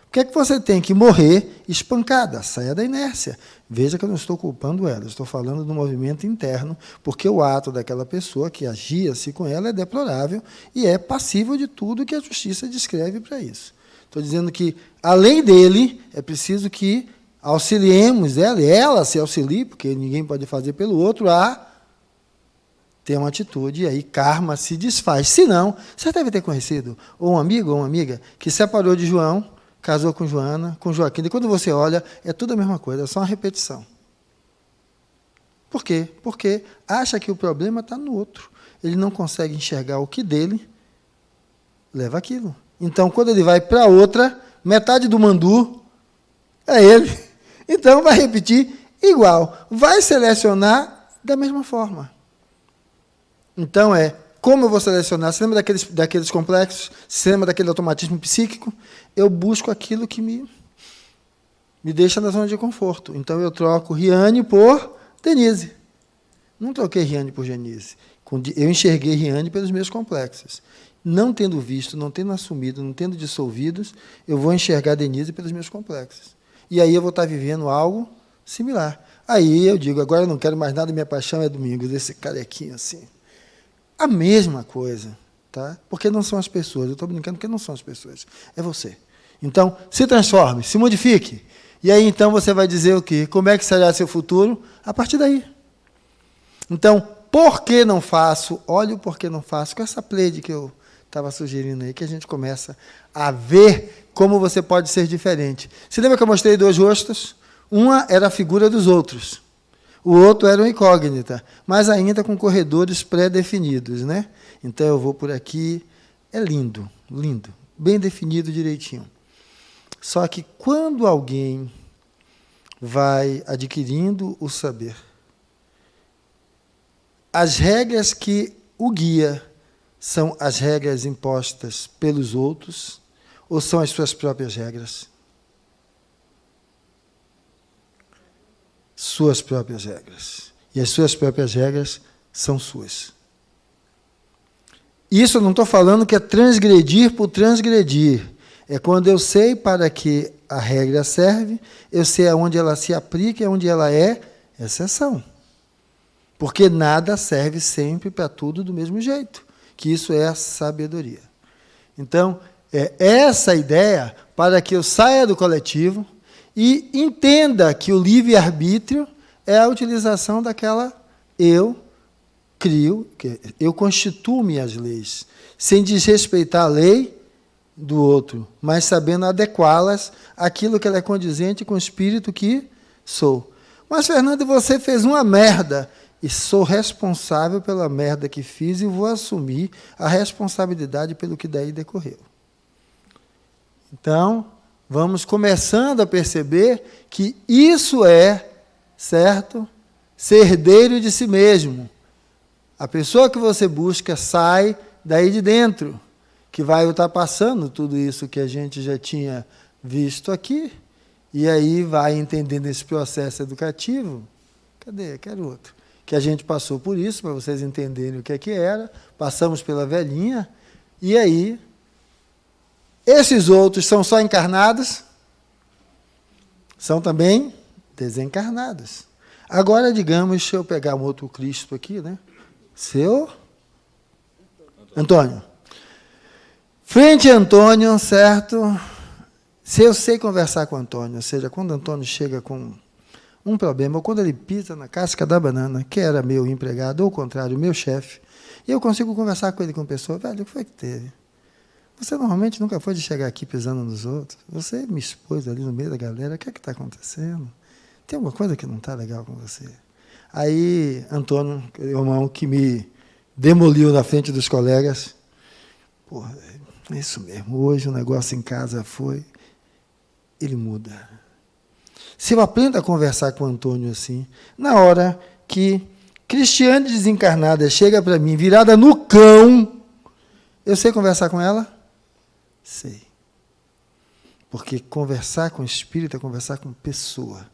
Por que é que você tem que morrer espancada? Saia da inércia. Veja que eu não estou culpando ela, estou falando do movimento interno, porque o ato daquela pessoa que agia-se com ela é deplorável e é passível de tudo que a justiça descreve para isso. Estou dizendo que, além dele, é preciso que auxiliemos ela, e ela se auxilie, porque ninguém pode fazer pelo outro, a ter uma atitude, e aí karma se desfaz. Se não, você deve ter conhecido ou um amigo ou uma amiga que separou de João, casou com Joana, com Joaquim, e quando você olha, é tudo a mesma coisa, é só uma repetição. Por quê? Porque acha que o problema está no outro. Ele não consegue enxergar o que dele leva aquilo. Então, quando ele vai para outra, metade do mandu é ele. Então, vai repetir igual. Vai selecionar da mesma forma. Então, como eu vou selecionar? Você lembra daqueles complexos? Você lembra daquele automatismo psíquico? Eu busco aquilo que me deixa na zona de conforto. Então, eu troco Riane por Denise. Não troquei Riane por Denise. Eu enxerguei Riane pelos meus complexos. Não tendo visto, não tendo assumido, não tendo dissolvidos, eu vou enxergar Denise pelos meus complexos. E aí eu vou estar vivendo algo similar. Aí eu digo, agora eu não quero mais nada, minha paixão é Domingos, esse carequinho assim. A mesma coisa, tá? Porque não são as pessoas. Eu estou brincando porque não são as pessoas. É você. Então, se transforme, se modifique. E aí, então, você vai dizer o quê? Como é que será seu futuro? A partir daí. Então, por que não faço? Olha o porquê não faço. Com essa pleiade que eu estava sugerindo aí, que a gente começa a ver como você pode ser diferente. Você lembra que eu mostrei 2 rostos? Uma era a figura dos outros. O outro era uma incógnita, mas ainda com corredores pré-definidos, né? Então, eu vou por aqui. É lindo, lindo. Bem definido direitinho. Só que quando alguém vai adquirindo o saber, as regras que o guia são as regras impostas pelos outros ou são as suas próprias regras? Suas próprias regras. E as suas próprias regras são suas. Isso eu não estou falando que é transgredir por transgredir. É quando eu sei para que a regra serve, eu sei aonde ela se aplica e aonde ela é exceção. Porque nada serve sempre para tudo do mesmo jeito, que isso é a sabedoria. Então, é essa ideia para que eu saia do coletivo e entenda que o livre-arbítrio é a utilização daquela eu crio, eu constituo minhas leis, sem desrespeitar a lei do outro, mas sabendo adequá-las àquilo que ela é condizente com o espírito que sou. Mas, Fernando, você fez uma merda, e sou responsável pela merda que fiz e vou assumir a responsabilidade pelo que daí decorreu. Então, vamos começando a perceber que isso é, certo, ser herdeiro de si mesmo. A pessoa que você busca sai daí de dentro, que vai ultrapassando tudo isso que a gente já tinha visto aqui, e aí vai entendendo esse processo educativo. Cadê? Quero outro. Que a gente passou por isso, para vocês entenderem o que é que era, passamos pela velhinha, e aí, esses outros são só encarnados, são também desencarnados. Agora, digamos, deixa eu pegar um outro Cristo aqui, né? Seu Antônio. Frente a Antônio, certo? Se eu sei conversar com o Antônio, ou seja, quando o Antônio chega com um problema, ou quando ele pisa na casca da banana, que era meu empregado, ou ao contrário, meu chefe, e eu consigo conversar com ele com pessoa, velho, o que foi que teve? Você normalmente nunca foi de chegar aqui pisando nos outros, você me expôs ali no meio da galera, o que é que está acontecendo? Tem alguma coisa que não está legal com você? Aí, Antônio, o irmão que me demoliu na frente dos colegas, porra, é isso mesmo, hoje o negócio em casa foi, ele muda. Se eu aprendo a conversar com o Antônio assim, na hora que Cristiane desencarnada chega para mim, virada no cão, eu sei conversar com ela? Sei. Porque conversar com espírito é conversar com pessoa.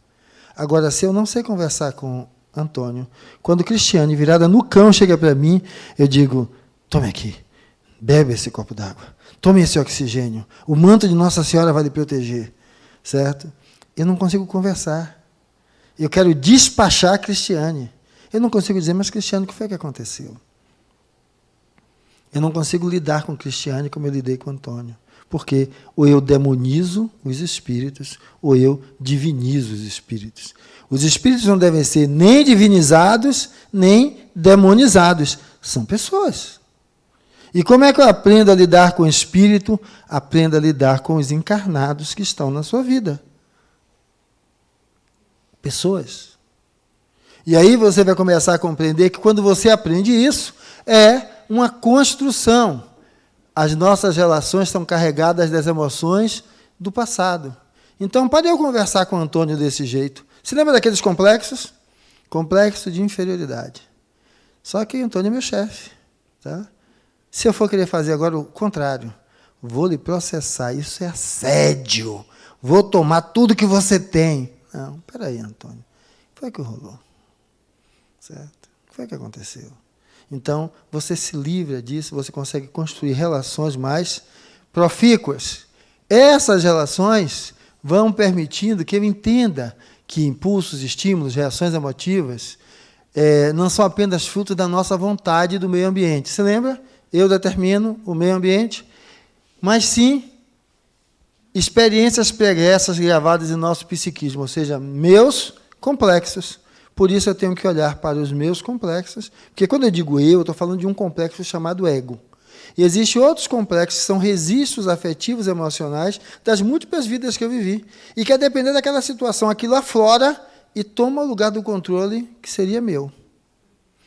Agora, se eu não sei conversar com Antônio, quando Cristiane, virada no cão, chega para mim, eu digo, tome aqui, bebe esse copo d'água, tome esse oxigênio, o manto de Nossa Senhora vai lhe proteger, certo? Eu não consigo conversar. Eu quero despachar a Cristiane. Eu não consigo dizer, mas Cristiane, o que foi que aconteceu? Eu não consigo lidar com Cristiane como eu lidei com Antônio. Porque ou eu demonizo os espíritos, ou eu divinizo os espíritos. Os espíritos não devem ser nem divinizados, nem demonizados. São pessoas. E como é que eu aprendo a lidar com o espírito? Aprendo a lidar com os encarnados que estão na sua vida. Pessoas. E aí você vai começar a compreender que quando você aprende isso, é uma construção. As nossas relações estão carregadas das emoções do passado. Então, pode eu conversar com o Antônio desse jeito. Se lembra daqueles complexos? Complexo de inferioridade. Só que o Antônio é meu chefe. Tá? Se eu for querer fazer agora o contrário, vou lhe processar, isso é assédio. Vou tomar tudo que você tem. Não, peraí, Antônio. O que foi que rolou? Certo? O que foi que aconteceu? Então, você se livra disso, você consegue construir relações mais profícuas. Essas relações vão permitindo que eu entenda que impulsos, estímulos, reações emotivas não são apenas fruto da nossa vontade e do meio ambiente. Você lembra? Eu determino o meio ambiente, mas sim experiências pregressas gravadas em nosso psiquismo, ou seja, meus complexos. Por isso eu tenho que olhar para os meus complexos, porque quando eu digo eu estou falando de um complexo chamado ego. E existem outros complexos que são registros afetivos e emocionais das múltiplas vidas que eu vivi, e que, a depender daquela situação, aquilo aflora e toma o lugar do controle que seria meu.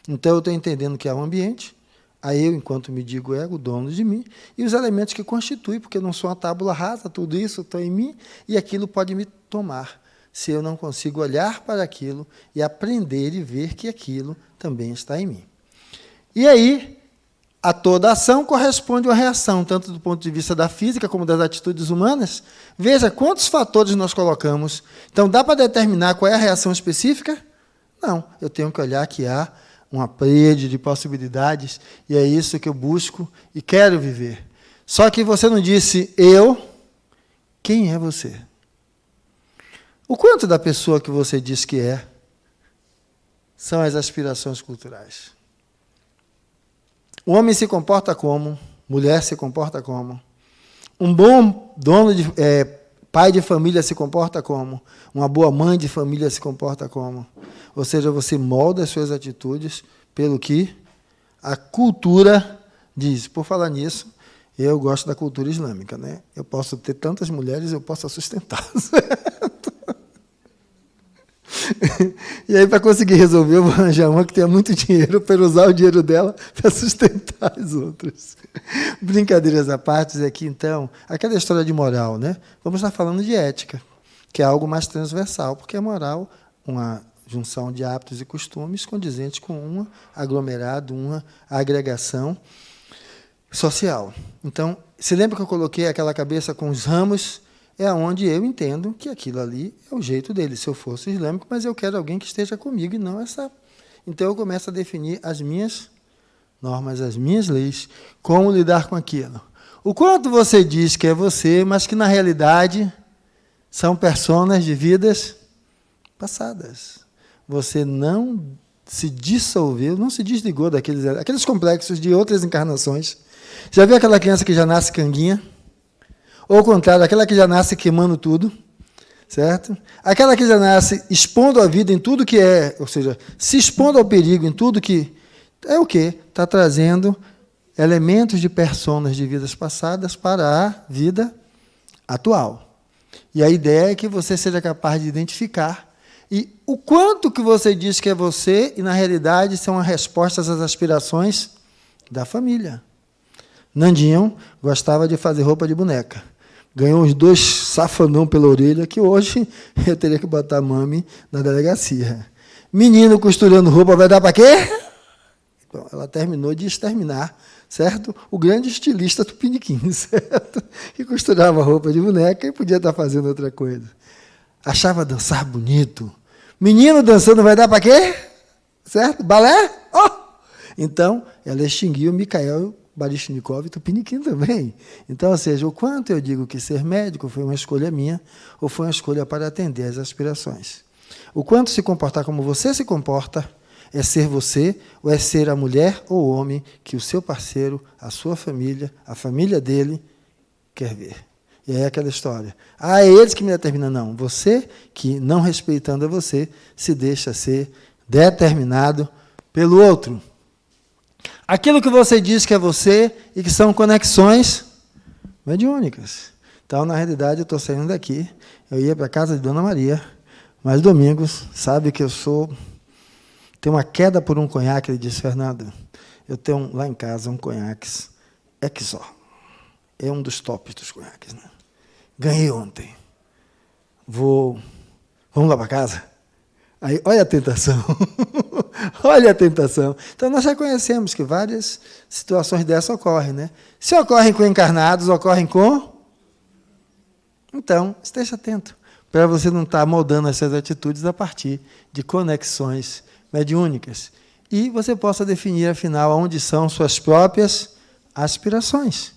Então eu estou entendendo que há um ambiente, a eu, enquanto me digo ego, dono de mim, e os elementos que constituem, porque eu não sou uma tábula rasa, tudo isso está em mim, e aquilo pode me tomar, se eu não consigo olhar para aquilo e aprender e ver que aquilo também está em mim. E aí, a toda ação corresponde uma reação, tanto do ponto de vista da física como das atitudes humanas. Veja quantos fatores nós colocamos. Então, dá para determinar qual é a reação específica? Não, eu tenho que olhar que há uma parede de possibilidades, e é isso que eu busco e quero viver. Só que você não disse eu, Quem é você? O quanto da pessoa que você diz que é são as aspirações culturais? O homem se comporta como? Mulher se comporta como? Um bom pai de família se comporta como? Uma boa mãe de família se comporta como? Ou seja, você molda as suas atitudes pelo que a cultura diz. Por falar nisso, eu gosto da cultura islâmica, né? Eu posso ter tantas mulheres, eu posso sustentá-las. E aí, para conseguir resolver, eu vou arranjar uma que tenha muito dinheiro para usar o dinheiro dela para sustentar as outras. Brincadeiras à parte, aqui, então, aquela história de moral, né? Vamos estar falando de ética, que é algo mais transversal, porque a moral, uma junção de hábitos e costumes condizentes com uma aglomerado, uma agregação social. Então, se lembra que eu coloquei aquela cabeça com os ramos? É onde eu entendo que aquilo ali é o jeito dele. Se eu fosse islâmico, mas eu quero alguém que esteja comigo e não essa. Então eu começo a definir as minhas normas, as minhas leis, como lidar com aquilo. O quanto você diz que é você, mas que na realidade são personas de vidas passadas. Você não se dissolveu, não se desligou daqueles complexos de outras encarnações. Já viu aquela criança que já nasce canguinha? Ou ao contrário, aquela que já nasce queimando tudo, certo? Aquela que já nasce expondo a vida em tudo que é, ou seja, se expondo ao perigo em tudo que é o quê? Está trazendo elementos de personas de vidas passadas para a vida atual. E a ideia é que você seja capaz de identificar e o quanto que você diz que é você e, na realidade, são as respostas às aspirações da família. Nandinho gostava de fazer roupa de boneca. Ganhou uns 2 safanão pela orelha, que hoje eu teria que botar mami na delegacia. Menino costurando roupa, vai dar para quê? Então, ela terminou de exterminar, certo? O grande estilista Tupiniquim, certo? Que costurava roupa de boneca e podia estar fazendo outra coisa. Achava dançar bonito. Menino dançando vai dar para quê? Certo? Balé? Oh! Então, ela extinguiu Mikhail Baryshnikov e Tupiniquim também. Então, ou seja, o quanto eu digo que ser médico foi uma escolha minha ou foi uma escolha para atender às aspirações. O quanto se comportar como você se comporta é ser você ou é ser a mulher ou o homem que o seu parceiro, a sua família, a família dele quer ver. E aí é aquela história. É eles que me determinam. Não, você que, não respeitando a você, se deixa ser determinado pelo outro. Aquilo que você diz que é você e que são conexões mediúnicas. Então, na realidade, eu estou saindo daqui, eu ia para a casa de Dona Maria, mas domingos, sabe que eu tenho uma queda por um conhaque, ele disse, Fernando, eu tenho lá em casa um conhaques Exor. É um dos tops dos conhaques. Né? Ganhei ontem. Vamos lá para casa? Aí, olha a tentação. Olha a tentação. Então, nós já conhecemos que várias situações dessas ocorrem. Né? Se ocorrem com encarnados, ocorrem com... Então, esteja atento, para você não estar moldando essas atitudes a partir de conexões mediúnicas. E você possa definir, afinal, onde são suas próprias aspirações.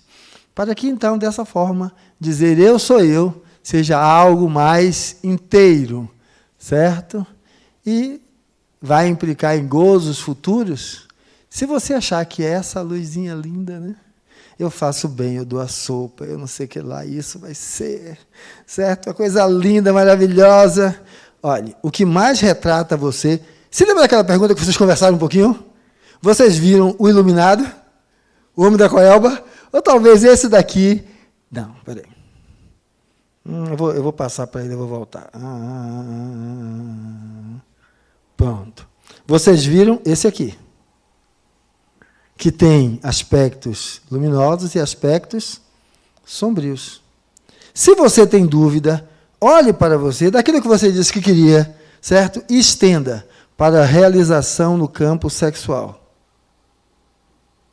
Para que, então, dessa forma, dizer eu sou eu, seja algo mais inteiro, certo? E vai implicar em gozos futuros. Se você achar que é essa luzinha linda, né? Eu faço bem, eu dou a sopa, eu não sei o que lá, isso vai ser, certo? Uma coisa linda, maravilhosa. Olha, o que mais retrata você... Se lembra daquela pergunta que vocês conversaram um pouquinho? Vocês viram o iluminado? O homem da coelba? Ou talvez esse daqui... Não, peraí. Eu vou passar para ele, eu vou voltar. Pronto. Vocês viram esse aqui, que tem aspectos luminosos e aspectos sombrios. Se você tem dúvida, olhe para você, daquilo que você disse que queria, certo? E estenda para a realização no campo sexual.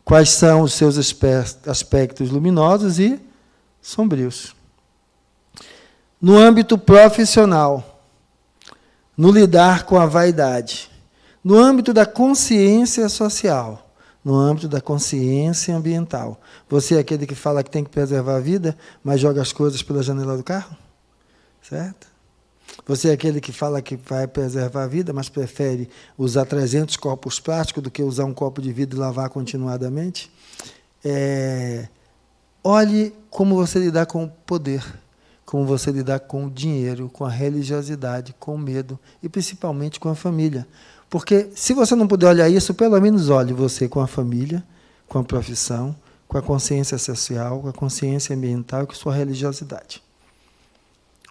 Quais são os seus aspectos luminosos e sombrios? No âmbito profissional, no lidar com a vaidade, no âmbito da consciência social, no âmbito da consciência ambiental. Você é aquele que fala que tem que preservar a vida, mas joga as coisas pela janela do carro? Certo? Você é aquele que fala que vai preservar a vida, mas prefere usar 300 copos plásticos do que usar um copo de vidro e lavar continuadamente? Olhe como você lidar com o poder, como você lidar com o dinheiro, com a religiosidade, com o medo e principalmente com a família. Porque se você não puder olhar isso, pelo menos olhe você com a família, com a profissão, com a consciência social, com a consciência ambiental e com a sua religiosidade.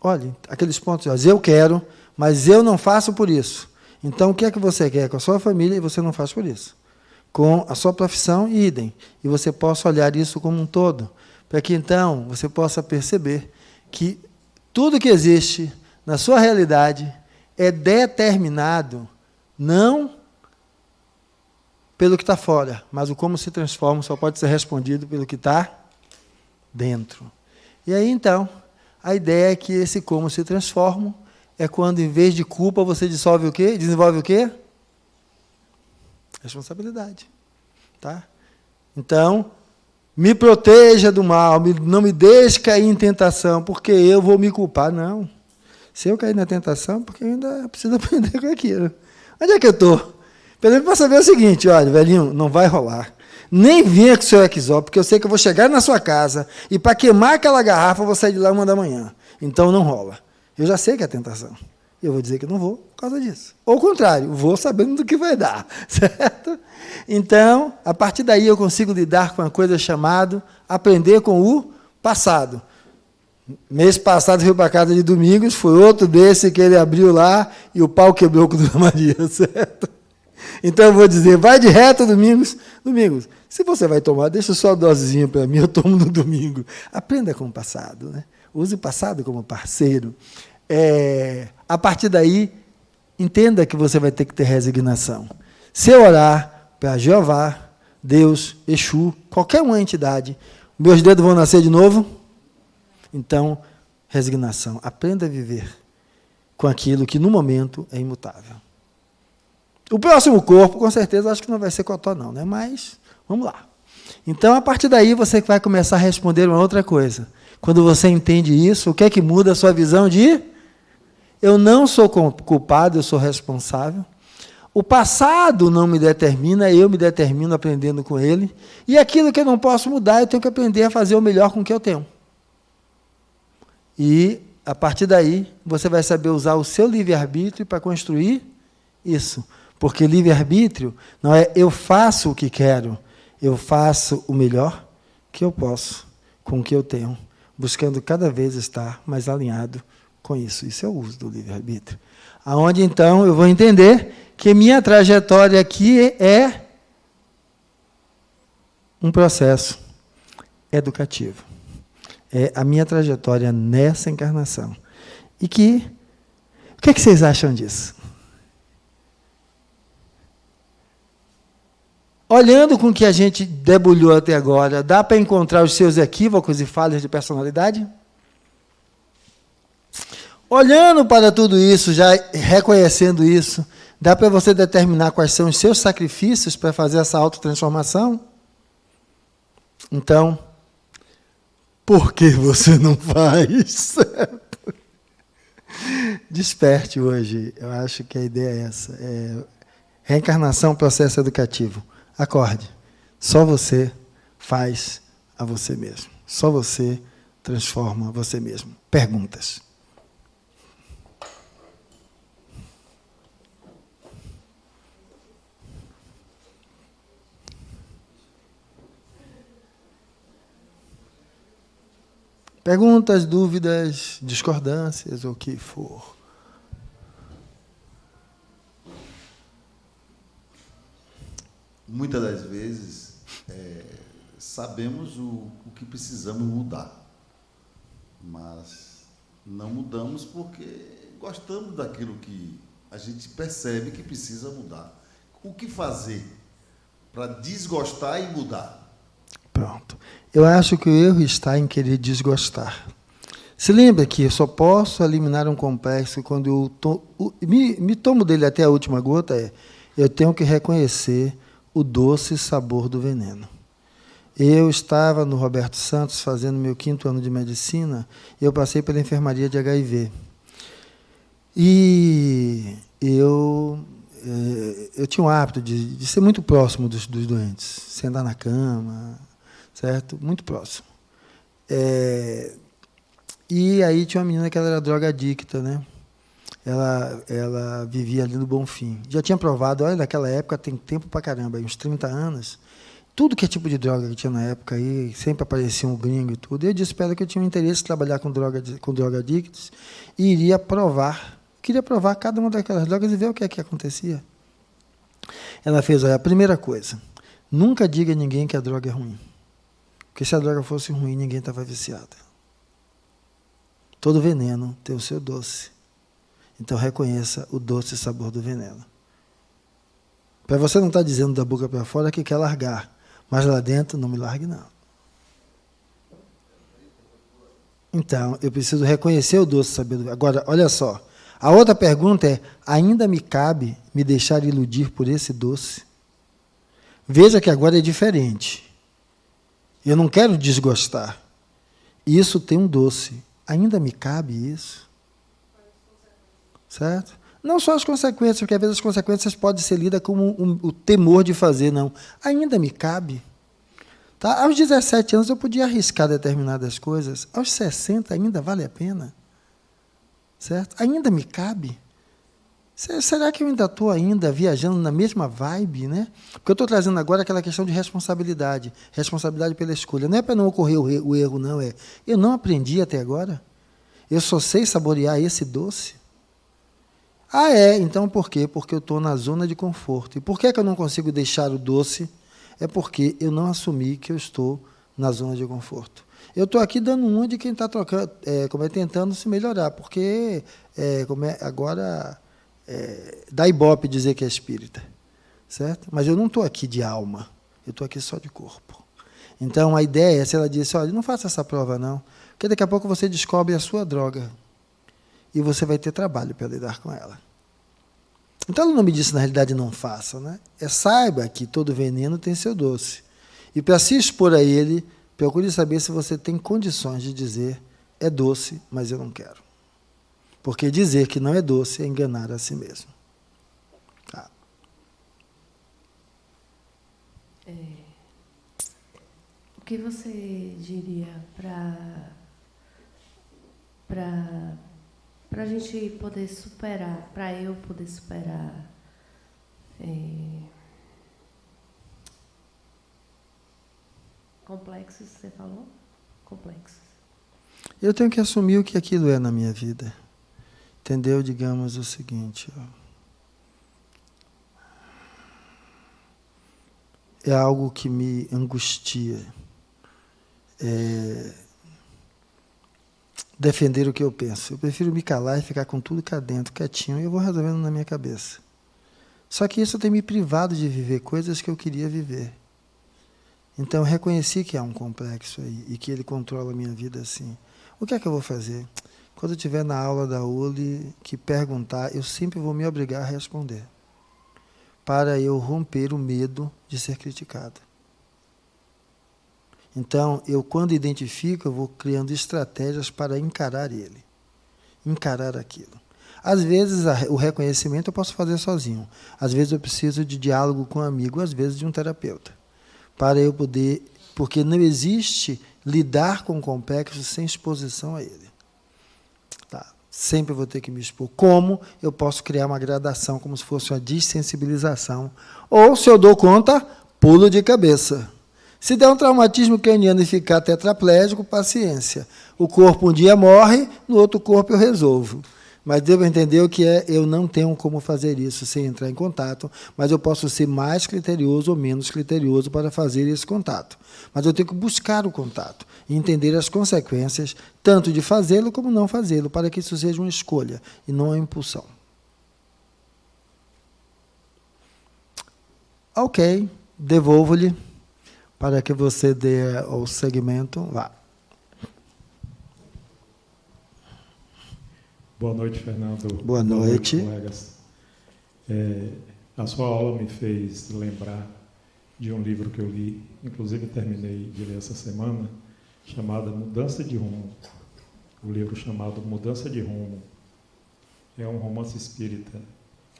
Olhe, aqueles pontos, eu quero, mas eu não faço por isso. Então, o que é que você quer com a sua família e você não faz por isso? Com a sua profissão, idem. E você possa olhar isso como um todo, para que, então, você possa perceber que tudo que existe na sua realidade é determinado não pelo que está fora, mas o como se transforma só pode ser respondido pelo que está dentro. E aí, então, a ideia é que esse como se transforma é quando, em vez de culpa, você dissolve o quê? Desenvolve o quê? Responsabilidade. Tá? Então, me proteja do mal, não me deixe cair em tentação, porque eu vou me culpar. Não. Se eu cair na tentação, porque eu ainda preciso aprender com aquilo. Onde é que eu estou? Pelo menos para saber o seguinte, olha, velhinho, não vai rolar. Nem venha com o seu exó, porque eu sei que eu vou chegar na sua casa e para queimar aquela garrafa eu vou sair de lá 1 da manhã. Então não rola. Eu já sei que é tentação. Eu vou dizer que não vou por causa disso. Ou o contrário, vou sabendo do que vai dar. Certo? Então, a partir daí eu consigo lidar com uma coisa chamada aprender com o passado. Mês passado fui para casa de Domingos, foi outro desse que ele abriu lá e o pau quebrou com Dona Maria, certo? Então eu vou dizer, vai de reto, Domingos. Domingos, se você vai tomar, deixa só a dosezinha para mim, eu tomo no domingo. Aprenda com o passado, né? Use o passado como parceiro. A partir daí, entenda que você vai ter que ter resignação. Se eu orar para Jeová, Deus, Exu, qualquer uma entidade, meus dedos vão nascer de novo? Então, resignação. Aprenda a viver com aquilo que, no momento, é imutável. O próximo corpo, com certeza, acho que não vai ser cotó, não, né? Mas, vamos lá. Então, a partir daí, você vai começar a responder uma outra coisa. Quando você entende isso, o que é que muda a sua visão de... Eu não sou culpado, eu sou responsável. O passado não me determina, eu me determino aprendendo com ele. E aquilo que eu não posso mudar, eu tenho que aprender a fazer o melhor com o que eu tenho. E, a partir daí, você vai saber usar o seu livre-arbítrio para construir isso. Porque livre-arbítrio não é eu faço o que quero, eu faço o melhor que eu posso com o que eu tenho, buscando cada vez estar mais alinhado com isso. Isso é o uso do livre-arbítrio. Aonde, então, eu vou entender que minha trajetória aqui é um processo educativo. É a minha trajetória nessa encarnação. E que... O que é que vocês acham disso? Olhando com o que a gente debulhou até agora, dá para encontrar os seus equívocos e falhas de personalidade? Olhando para tudo isso, já reconhecendo isso, dá para você determinar quais são os seus sacrifícios para fazer essa autotransformação? Então, por que você não faz? Desperte hoje. Eu acho que a ideia é essa. Reencarnação, processo educativo. Acorde. Só você faz a você mesmo. Só você transforma você mesmo. Perguntas. Perguntas, dúvidas, discordâncias, ou o que for. Muitas das vezes, sabemos o que precisamos mudar, mas não mudamos porque gostamos daquilo que a gente percebe que precisa mudar. O que fazer para desgostar e mudar? Pronto. Eu acho que o erro está em querer desgostar. Se lembra que eu só posso eliminar um complexo quando eu me tomo dele até a última gota, eu tenho que reconhecer o doce sabor do veneno. Eu estava no Roberto Santos fazendo meu 5º ano de medicina e eu passei pela enfermaria de HIV. E eu tinha o hábito de ser muito próximo dos doentes, sentar na cama, certo? Muito próximo. E aí tinha uma menina que ela era drogadicta, né? Ela vivia ali no Bonfim. Já tinha provado, olha, naquela época tem tempo pra caramba, uns 30 anos, tudo que é tipo de droga que tinha na época aí, sempre aparecia um gringo e tudo. Eu disse para ela que eu tinha um interesse em trabalhar com drogadictos e iria provar, queria provar cada uma daquelas drogas e ver o que é que acontecia. Ela fez, olha, a primeira coisa, nunca diga a ninguém que a droga é ruim. Porque se a droga fosse ruim, ninguém estava viciado. Todo veneno tem o seu doce. Então, reconheça o doce sabor do veneno. Para você não estar dizendo da boca para fora que quer largar, mas lá dentro, não me largue, não. Então, eu preciso reconhecer o doce sabor do veneno. Agora, olha só. A outra pergunta é, ainda me cabe me deixar iludir por esse doce? Veja que agora é diferente. Eu não quero desgostar. Isso tem um doce. Ainda me cabe isso? Certo? Não só as consequências, porque às vezes as consequências podem ser lidas como o temor de fazer, não. Ainda me cabe. Tá? Aos 17 anos eu podia arriscar determinadas coisas. Aos 60 ainda vale a pena. Certo? Ainda me cabe. Será que eu ainda estou viajando na mesma vibe, né? Porque eu estou trazendo agora aquela questão de responsabilidade. Responsabilidade pela escolha. Não é para não ocorrer o erro, não. Eu não aprendi até agora. Eu só sei saborear esse doce. Então por quê? Porque eu estou na zona de conforto. E por que eu não consigo deixar o doce? É porque eu não assumi que eu estou na zona de conforto. Eu estou aqui dando uma de quem está tentando se melhorar, porque agora dá ibope dizer que é espírita, certo? Mas eu não estou aqui de alma, eu estou aqui só de corpo. Então a ideia é, se ela disse, olha, não faça essa prova não, porque daqui a pouco você descobre a sua droga. E você vai ter trabalho para lidar com ela. Então, ela não me disse, na realidade, não faça. Né? Saiba que todo veneno tem seu doce. E, para se expor a ele, procure saber se você tem condições de dizer, é doce, mas eu não quero. Porque dizer que não é doce é enganar a si mesmo. Tá. O que você diria para a gente poder superar, para eu poder superar complexos, você falou? Complexos. Eu tenho que assumir o que aquilo é na minha vida. Entendeu? Digamos o seguinte. É algo que me angustia. Defender o que eu penso. Eu prefiro me calar e ficar com tudo cá dentro, quietinho, e eu vou resolvendo na minha cabeça. Só que isso tem me privado de viver coisas que eu queria viver. Então, eu reconheci que há um complexo aí, e que ele controla a minha vida assim. O que é que eu vou fazer? Quando eu estiver na aula da ULI, que perguntar, eu sempre vou me obrigar a responder. Para eu romper o medo de ser criticado. Então, quando identifico, eu vou criando estratégias para encarar ele. Encarar aquilo. Às vezes, o reconhecimento eu posso fazer sozinho. Às vezes, eu preciso de diálogo com um amigo, às vezes de um terapeuta. Para eu poder... Porque não existe lidar com o complexo sem exposição a ele. Tá. Sempre vou ter que me expor. Como eu posso criar uma gradação, como se fosse uma dessensibilização. Ou, se eu dou conta, pulo de cabeça. Se der um traumatismo craniano e ficar tetraplégico, paciência. O corpo um dia morre, no outro corpo eu resolvo. Mas devo entender o que é, eu não tenho como fazer isso sem entrar em contato, mas eu posso ser mais criterioso ou menos criterioso para fazer esse contato. Mas eu tenho que buscar o contato e entender as consequências, tanto de fazê-lo como não fazê-lo, para que isso seja uma escolha e não uma impulsão. Ok, devolvo-lhe. Para que você dê o segmento, vá. Boa noite, Fernando. Boa noite. Colegas. A sua aula me fez lembrar de um livro que eu li, inclusive terminei de ler essa semana, chamado Mudança de Rumo. O livro chamado Mudança de Rumo. É um romance espírita.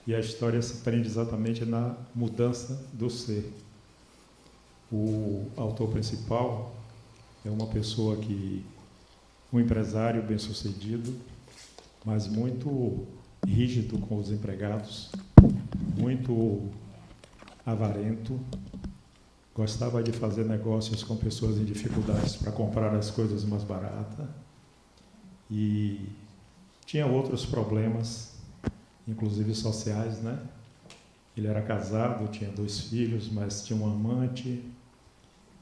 E a história se prende exatamente na mudança do ser. O autor principal é uma pessoa um empresário bem-sucedido, mas muito rígido com os empregados, muito avarento, gostava de fazer negócios com pessoas em dificuldades para comprar as coisas mais baratas e tinha outros problemas, inclusive sociais, né? Ele era casado, tinha 2 filhos, mas tinha um amante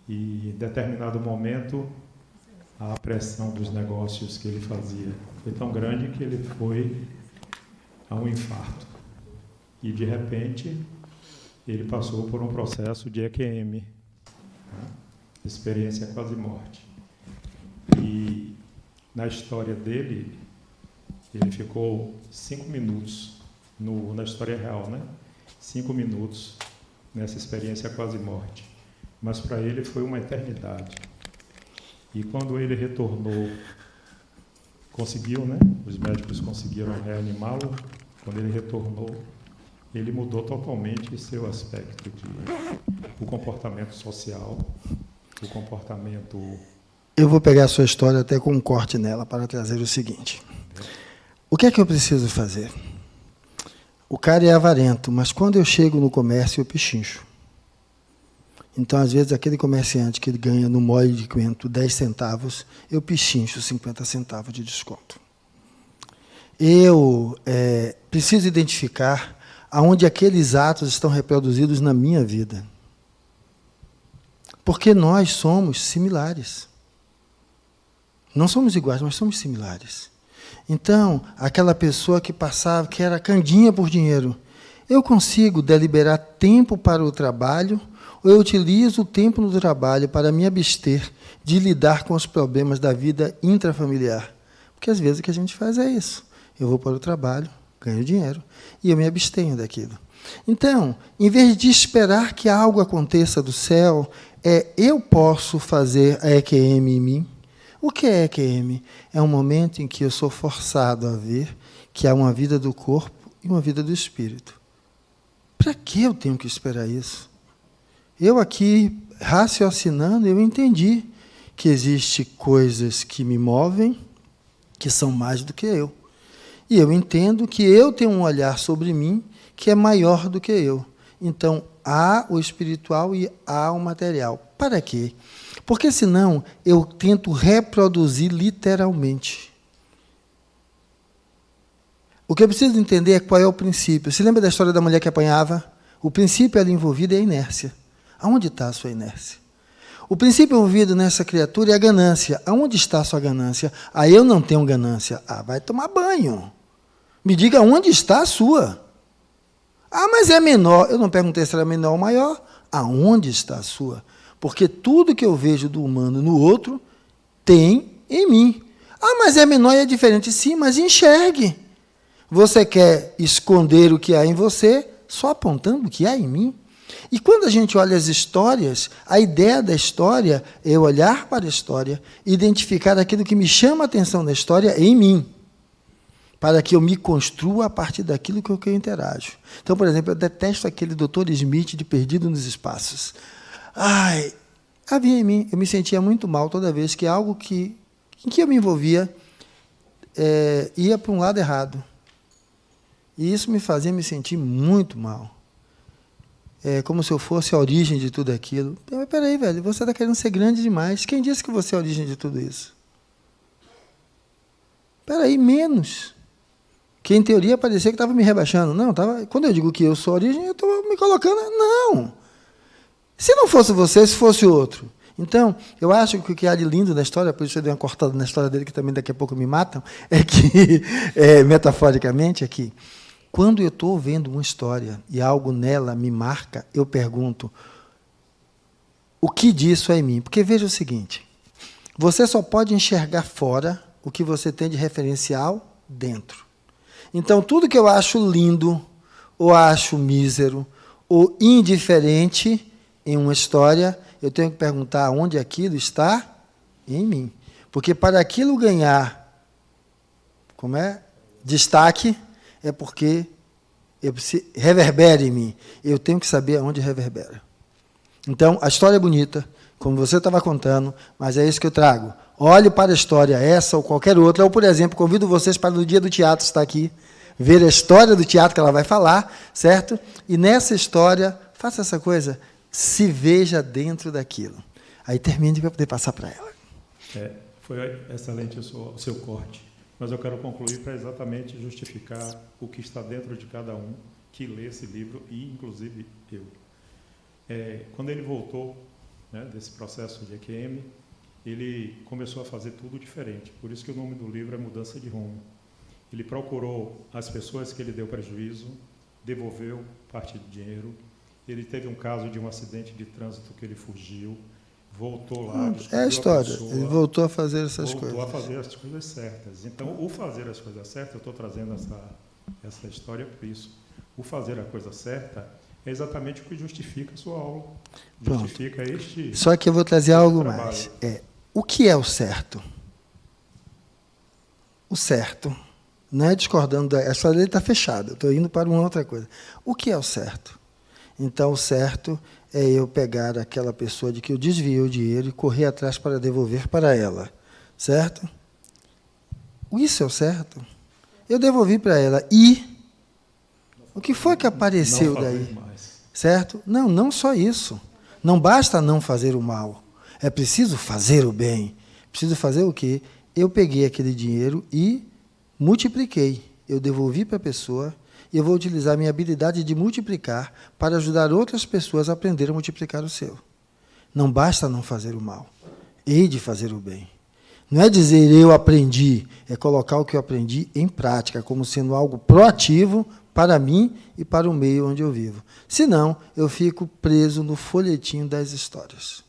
e, em determinado momento, a pressão dos negócios que ele fazia foi tão grande que ele foi a um infarto. E, de repente, ele passou por um processo de EQM, né? Experiência quase morte. E, na história dele, ele ficou 5 minutos, na história real, né? 5 minutos nessa experiência quase morte. Mas para ele foi uma eternidade. E quando ele retornou, conseguiu, né? Os médicos conseguiram reanimá-lo. Quando ele retornou, ele mudou totalmente seu aspecto o comportamento social, o comportamento... Eu vou pegar a sua história até com um corte nela para trazer o seguinte. O que é que eu preciso fazer? O cara é avarento, mas quando eu chego no comércio, eu pechincho. Então, às vezes, aquele comerciante que ganha no molho de quento 10 centavos, eu pechincho 50 centavos de desconto. Eu preciso identificar aonde aqueles atos estão reproduzidos na minha vida. Porque nós somos similares. Não somos iguais, mas somos similares. Então, aquela pessoa que passava, que era candinha por dinheiro, eu consigo deliberar tempo para o trabalho, ou eu utilizo o tempo no trabalho para me abster de lidar com os problemas da vida intrafamiliar? Porque às vezes o que a gente faz é isso. Eu vou para o trabalho, ganho dinheiro, e eu me abstenho daquilo. Então, em vez de esperar que algo aconteça do céu, eu posso fazer a EQM em mim. O que é EQM? É um momento em que eu sou forçado a ver que há uma vida do corpo e uma vida do espírito. Para que eu tenho que esperar isso? Eu aqui, raciocinando, eu entendi que existem coisas que me movem, que são mais do que eu. E eu entendo que eu tenho um olhar sobre mim que é maior do que eu. Então, há o espiritual e há o material. Para quê? Porque, senão, eu tento reproduzir literalmente. O que eu preciso entender é qual é o princípio. Você lembra da história da mulher que apanhava? O princípio ali envolvido é a inércia. Aonde está a sua inércia? O princípio envolvido nessa criatura é a ganância. Aonde está a sua ganância? Eu não tenho ganância. Vai tomar banho. Me diga onde está a sua. Mas é menor. Eu não perguntei se era menor ou maior. Aonde está a sua? Porque tudo que eu vejo do humano no outro tem em mim. Mas é menor e é diferente. Sim, mas enxergue. Você quer esconder o que há em você, só apontando o que há em mim. E quando a gente olha as histórias, a ideia da história é olhar para a história, identificar aquilo que me chama a atenção da história em mim, para que eu me construa a partir daquilo que eu interajo. Então, por exemplo, eu detesto aquele Dr. Smith de Perdido nos Espaços. Havia em mim, eu me sentia muito mal toda vez que algo em que eu me envolvia ia para um lado errado. E isso me fazia me sentir muito mal. Como se eu fosse a origem de tudo aquilo. Mas peraí, velho, você está querendo ser grande demais. Quem disse que você é a origem de tudo isso? Peraí, menos. Que em teoria parecia que estava me rebaixando. Não, quando eu digo que eu sou a origem, eu estou me colocando. Não. Se não fosse você, se fosse outro. Então, eu acho que o que há de lindo na história, por isso eu dei uma cortada na história dele, que também daqui a pouco me matam, é que, metaforicamente, aqui, quando eu estou vendo uma história e algo nela me marca, eu pergunto, o que disso é em mim? Porque veja o seguinte, você só pode enxergar fora o que você tem de referencial dentro. Então, tudo que eu acho lindo, ou acho mísero, ou indiferente, em uma história, eu tenho que perguntar onde aquilo está em mim. Porque para aquilo ganhar, destaque, é porque reverbera em mim. Eu tenho que saber onde reverbera. Então, a história é bonita, como você estava contando, mas é isso que eu trago. Olhe para a história, essa ou qualquer outra. Ou, por exemplo, convido vocês para no dia do teatro estar aqui, ver a história do teatro que ela vai falar, certo? E nessa história, faça essa coisa, se veja dentro daquilo. Aí termine para poder passar para ela. Foi excelente o seu corte, mas eu quero concluir para exatamente justificar o que está dentro de cada um que lê esse livro, e inclusive eu. Quando ele voltou, né, desse processo de EQM, ele começou a fazer tudo diferente. Por isso que o nome do livro é Mudança de Rumo. Ele procurou as pessoas que ele deu prejuízo, devolveu parte do dinheiro. Ele teve um caso de um acidente de trânsito que ele fugiu, voltou lá. É a história. Ele voltou a fazer essas coisas. Voltou a fazer as coisas certas. Então, o fazer as coisas certas, eu estou trazendo essa história por isso. O fazer a coisa certa é exatamente o que justifica a sua aula. Justifica este. Só que eu vou trazer algo mais. O que é o certo? O certo, não é discordando da. Essa lei está fechada, eu estou indo para uma outra coisa. O que é o certo? Então, o certo é eu pegar aquela pessoa de que eu desviei o dinheiro e correr atrás para devolver para ela. Certo? Isso é o certo. Eu devolvi para ela. E o que foi que apareceu daí? Certo? Não só isso. Não basta não fazer o mal. É preciso fazer o bem. Preciso fazer o quê? Eu peguei aquele dinheiro e multipliquei. Eu devolvi para a pessoa e eu vou utilizar minha habilidade de multiplicar para ajudar outras pessoas a aprender a multiplicar o seu. Não basta não fazer o mal. Hei de fazer o bem. Não é dizer eu aprendi, é colocar o que eu aprendi em prática, como sendo algo proativo para mim e para o meio onde eu vivo. Senão, eu fico preso no folhetinho das histórias.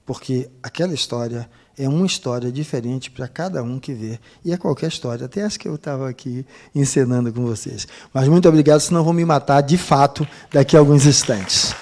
Porque aquela história é uma história diferente para cada um que vê. E é qualquer história, até acho que eu estava aqui encenando com vocês. Mas muito obrigado, senão vão me matar de fato daqui a alguns instantes.